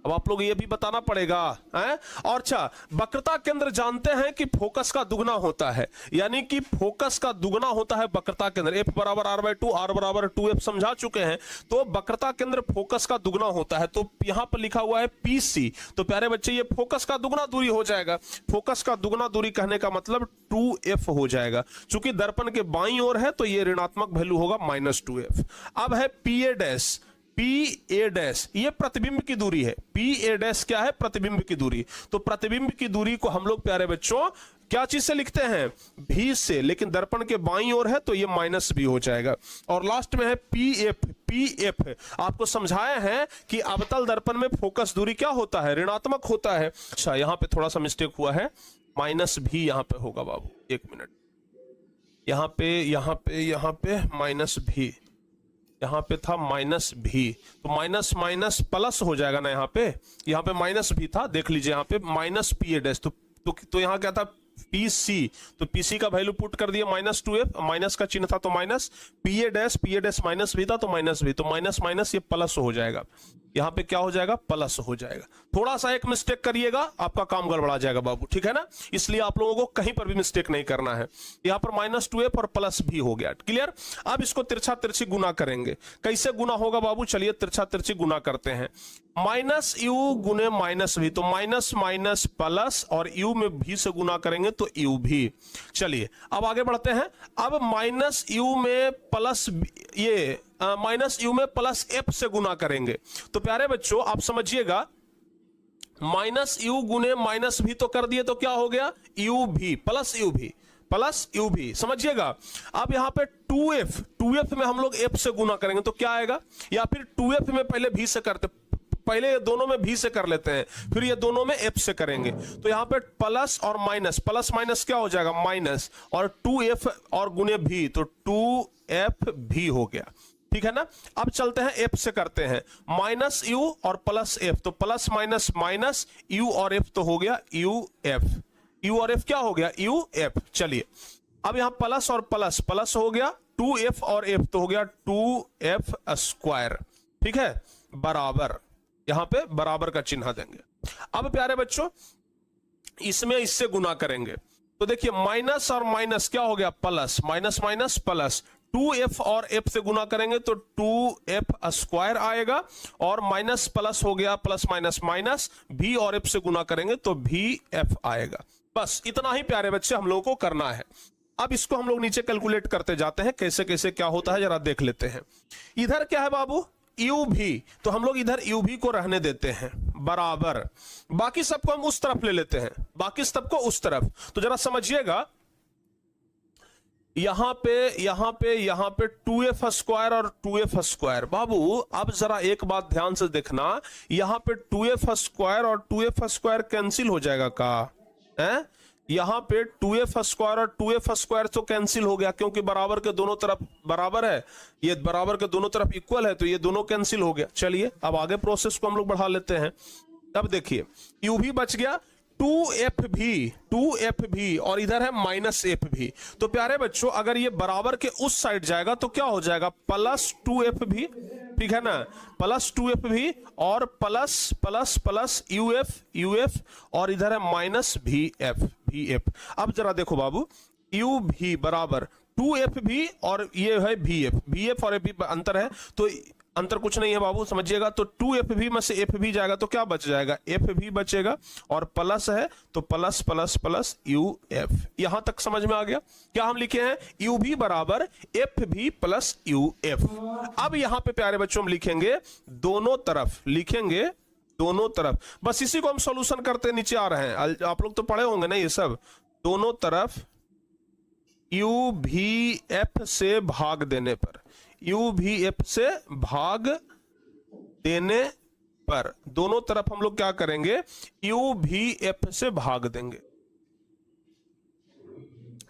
अब आप लोग ये भी बताना पड़ेगा है? और अच्छा, वक्रता केंद्र जानते हैं कि फोकस का दुगना होता है, यानी कि फोकस का दुगना होता है वक्रता केंद्र। F बराबर R/2, R बराबर 2F समझा चुके हैं। तो वक्रता केंद्र फोकस का दुगना होता है, तो यहां पर लिखा हुआ है PC। तो प्यारे बच्चे ये फोकस का दुगना दूरी हो जाएगा। फोकस का दुगना दूरी कहने का मतलब 2F हो जाएगा। चूंकि दर्पण के बाईं ओर है तो ये ऋणात्मक वैल्यू होगा -2F। अब है PA', PA' ये प्रतिबिंब की दूरी है। PA' क्या है? प्रतिबिंब की दूरी। तो प्रतिबिंब की दूरी को हम लोग प्यारे बच्चों क्या चीज से लिखते हैं? V से, लेकिन दर्पण के बाईं ओर है तो ये -V हो जाएगा। और लास्ट में है PF आपको समझाया है कि अवतल दर्पण में फोकस दूरी क्या होता है? ऋणात्मक होता है। अच्छा, यहां पे थोड़ा सा मिस्टेक हुआ है, -V यहां पे होगा बाबू, एक मिनट। यहां पे -V, यहां पे था -V, तो माइनस प्लस हो जाएगा ना। यहां पे -V था, देख लीजिए यहां पे -PA', तो यहां क्या था? PC, तो PC का वैल्यू पुट कर दिया -2F, माइनस का चिन्ह था तो माइनस, PA' -V था तो -V, तो माइनस ये प्लस हो जाएगा। यहां पे क्या हो जाएगा? प्लस हो जाएगा। थोड़ा सा एक मिस्टेक करिएगा आपका काम गड़बड़ा जाएगा बाबू, ठीक है ना। इसलिए आप लोगों को कहीं पर भी मिस्टेक नहीं करना है। यहां पर -2F और +V हो गया, क्लियर। अब इसको तिरछा तिरछी गुना करेंगे। कैसे गुना होगा बाबू? चलिए तिरछा तिरछी गुना करते हैं। -U गुने -V, तो माइनस प्लस, और U में V से गुना करेंगे तो UV। चलिए अब आगे बढ़ते हैं। अब -U में +F से गुना करेंगे। तो प्यारे बच्चों आप समझिएगा, -U गुने -V तो कर दिए तो क्या हो गया? UV प्लस UV समझिएगा। अब यहां पे 2F में हम लोग F से गुना करेंगे तो क्या आएगा? या फिर 2F में पहले V से करते, पहले दोनों में V से कर लेते हैं, फिर ये दोनों में F से करेंगे। तो यहां पे प्लस और माइनस, प्लस माइनस क्या हो जाएगा? माइनस, और 2F और गुने V, तो 2FV हो गया, ठीक है ना। अब चलते हैं F से करते हैं, -U और +F, तो प्लस माइनस माइनस, U और F तो हो गया UF, U और F क्या हो गया? UF। चलिए अब यहां प्लस और प्लस हो गया, 2F और F तो हो गया 2F², ठीक है, बराबर। यहां पे बराबर का चिन्ह देंगे। अब प्यारे बच्चों इसमें इससे गुना करेंगे तो देखिए माइनस और माइनस क्या हो गया? प्लस, माइनस प्लस, 2F और F से गुना करेंगे तो 2F² आएगा, और माइनस प्लस हो गया, प्लस माइनस, V और F से गुना करेंगे तो VF आएगा। बस इतना ही प्यारे बच्चे हम लोगों को करना है। अब इसको हम लोग नीचे कैलकुलेट करते जाते हैं, कैसे कैसे क्या होता है जरा देख लेते हैं। इधर क्या है बाबू? UV, तो हम लोग इधर UV को रहने देते हैं, बराबर। बाकी सबको हम उस तरफ ले लेते हैं, बाकी सबको उस तरफ। तो जरा समझिएगा, यहां पे 2F² और 2F²। बाबू अब जरा एक बात ध्यान से देखना, यहां पे 2F² और 2F² कैंसिल हो जाएगा का? है यहां पे 2F² और 2F² तो कैंसिल हो गया, क्योंकि बराबर के दोनों तरफ बराबर है, ये बराबर के दोनों तरफ इक्वल है, तो ये दोनों कैंसिल हो गया। चलिए अब आगे प्रोसेस को हम लोग बढ़ा लेते हैं। अब देखिए UV बच गया, 2FV और इधर है -FV। तो प्यारे बच्चों अगर ये बराबर के उस साइड जाएगा तो क्या हो जाएगा? +2FV, ठीक है ना, +2FV और प्लस UF और इधर है -VF। अब जरा देखो बाबू, UV बराबर 2FV और ये है VF और FV अंतर है, तो अंतर कुछ नहीं है बाबू, समझिएगा। तो 2FV में से FV जाएगा तो क्या बच जाएगा, FV बचेगा, और प्लस है तो प्लस प्लस प्लस UF। यहां तक समझ में आ गया। क्या हम लिखे हैं, UV बराबर FV प्लस UF। अब यहां पे प्यारे बच्चों हम लिखेंगे दोनों तरफ, लिखेंगे दोनों तरफ, बस इसी को हम सॉल्यूशन करते नीचे आ रहे हैं। आप लोग तो पढ़े होंगे ना ये सब। दोनों तरफ UVF से भाग देने पर, UVF से भाग देने पर दोनों तरफ हम लोग क्या करेंगे, UVF से भाग देंगे।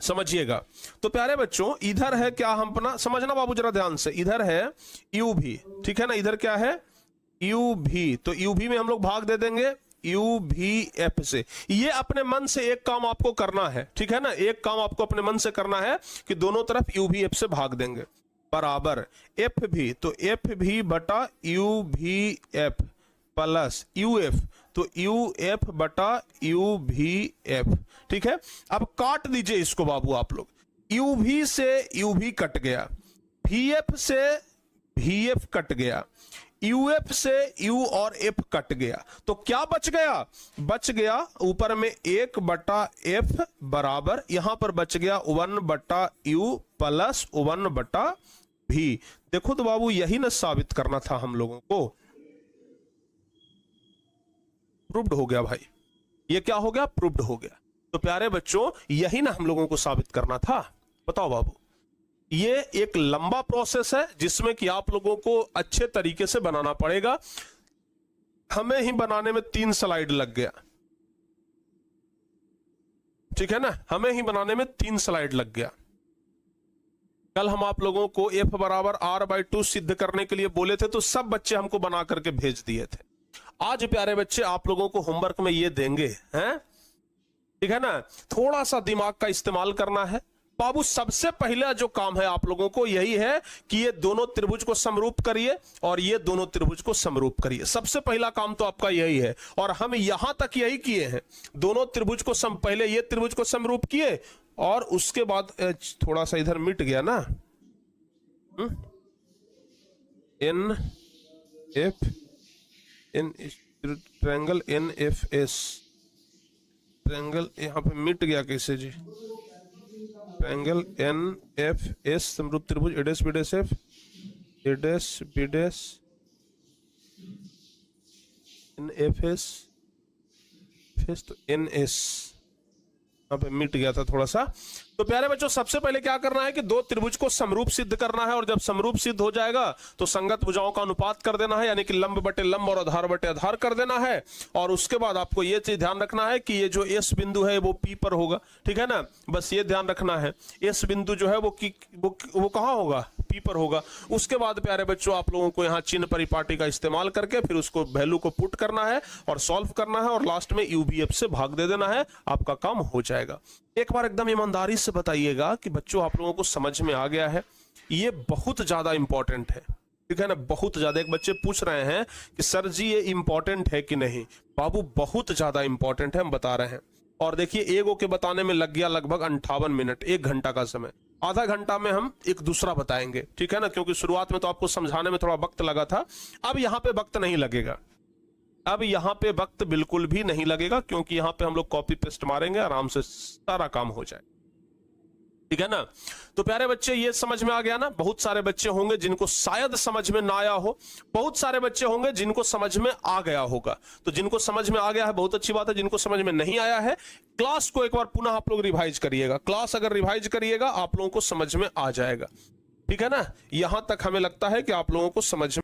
समझिएगा। तो प्यारे बच्चों इधर है क्या, हम अपना समझना बाबू जरा ध्यान से, इधर है UV, ठीक है ना, इधर क्या है UV, तो UV में हम लोग भाग दे देंगे UVF से। ये अपने मन से एक काम आपको करना है, ठीक है ना, एक काम आपको अपने मन से करना है कि दोनों तरफ UVF से भाग देंगे, बराबर FV, तो FV बटा UVF प्लस UF, तो UF बटा UVF, ठीक है। अब काट दीजिए इसको बाबू आप लोग, UV से UV कट गया, VF से VF कट गया, UF से U और F कट गया, तो क्या बच गया, बच गया ऊपर में 1 बटा F बराबर, यहां पर बच गया 1 बटा U प्लस 1 बटा V। देखो तो बाबू यही ना साबित करना था हम लोगों को, प्रूव्ड हो गया भाई, ये क्या हो गया, प्रूव्ड हो गया। तो प्यारे बच्चों यही ना हम लोगों को साबित करना था। बताओ बाबू, ये एक लंबा प्रोसेस है जिसमें कि आप लोगों को अच्छे तरीके से बनाना पड़ेगा। हमें ही बनाने में 3 स्लाइड लग गया, ठीक है ना, हमें ही बनाने में 3 स्लाइड लग गया। कल हम आप लोगों को F बराबर R/2 सिद्ध करने के लिए बोले थे, तो सब बच्चे हमको बना करके भेज दिए थे। आज प्यारे बच्चे आप लोगों को होमवर्क में ये देंगे, हैं, ठीक है ना, थोड़ा सा दिमाग का इस्तेमाल करना है बाबू। सबसे पहला जो काम है आप लोगों को यही है कि ये दोनों त्रिभुज को समरूप करिए और ये दोनों त्रिभुज को समरूप करिए। सबसे पहला काम तो आपका यही है, और हम यहां तक यही किए हैं। दोनों त्रिभुज को पहले ये त्रिभुज को समरूप किए, और उसके बाद थोड़ा सा इधर मिट गया ना, ट्रायंगल NFS, ट्रायंगल यहां पे मिट गया कैसे जी, ट्रायंगल NFS समरूप त्रिभुज ADS BDS F, ADS BDS NFS FS, तो NS यहाँ पे मिट गया था थोड़ा सा। तो प्यारे बच्चों सबसे पहले क्या करना है कि दो त्रिभुज को समरूप सिद्ध करना है, और जब समरूप सिद्ध हो जाएगा तो संगत भुजाओं का अनुपात कर देना है, यानी कि लंब बटे लंब और आधार बटे आधार कर देना है। और उसके बाद आपको ये चीज ध्यान रखना है कि ये जो S बिंदु है वो P पर होगा, ठीक है ना, बस ये ध्यान रखना है। S बिंदु जो है वो कहाँ होगा, P पर होगा। उसके बाद प्यारे बच्चों आप लोगों को यहाँ चिन्ह परिपाटी का इस्तेमाल करके फिर उसको वैल्यू को पुट करना है और सॉल्व करना है, और लास्ट में UVF से भाग दे देना है, आपका काम हो जाएगा। एक बार एकदम ईमानदारी से बताइएगा कि बच्चों आप लोगों को समझ में आ गया है। ये बहुत ज्यादा इंपॉर्टेंट है, ठीक है ना, बहुत ज्यादा। एक बच्चे पूछ रहे हैं कि सर जी ये इंपॉर्टेंट है कि नहीं। बाबू बहुत ज्यादा इंपॉर्टेंट है, हम बता रहे हैं। और देखिए एगो के बताने में लग गया लगभग 58 मिनट, 1 घंटा का समय। आधा घंटा में हम एक दूसरा बताएंगे, ठीक है ना, क्योंकि शुरुआत में तो आपको समझाने में थोड़ा वक्त लगा था। अब यहाँ पे वक्त नहीं लगेगा, अब यहाँ पे वक्त बिल्कुल भी नहीं लगेगा, क्योंकि यहाँ पे हम लोग कॉपी पेस्ट मारेंगे, आराम से सारा काम हो जाए, ठीक है ना। तो प्यारे बच्चे ये समझ में आ गया ना। बहुत सारे बच्चे होंगे जिनको शायद समझ में ना आया हो, बहुत सारे बच्चे होंगे जिनको समझ में आ गया होगा। तो जिनको समझ में आ गया है बहुत अच्छी बात है, जिनको समझ में नहीं आया है क्लास को एक बार पुनः आप लोग रिवाइज करिएगा। क्लास अगर रिवाइज करिएगा आप लोगों को समझ में आ जाएगा, ठीक है ना। यहां तक हमें लगता है कि आप लोगों को समझ में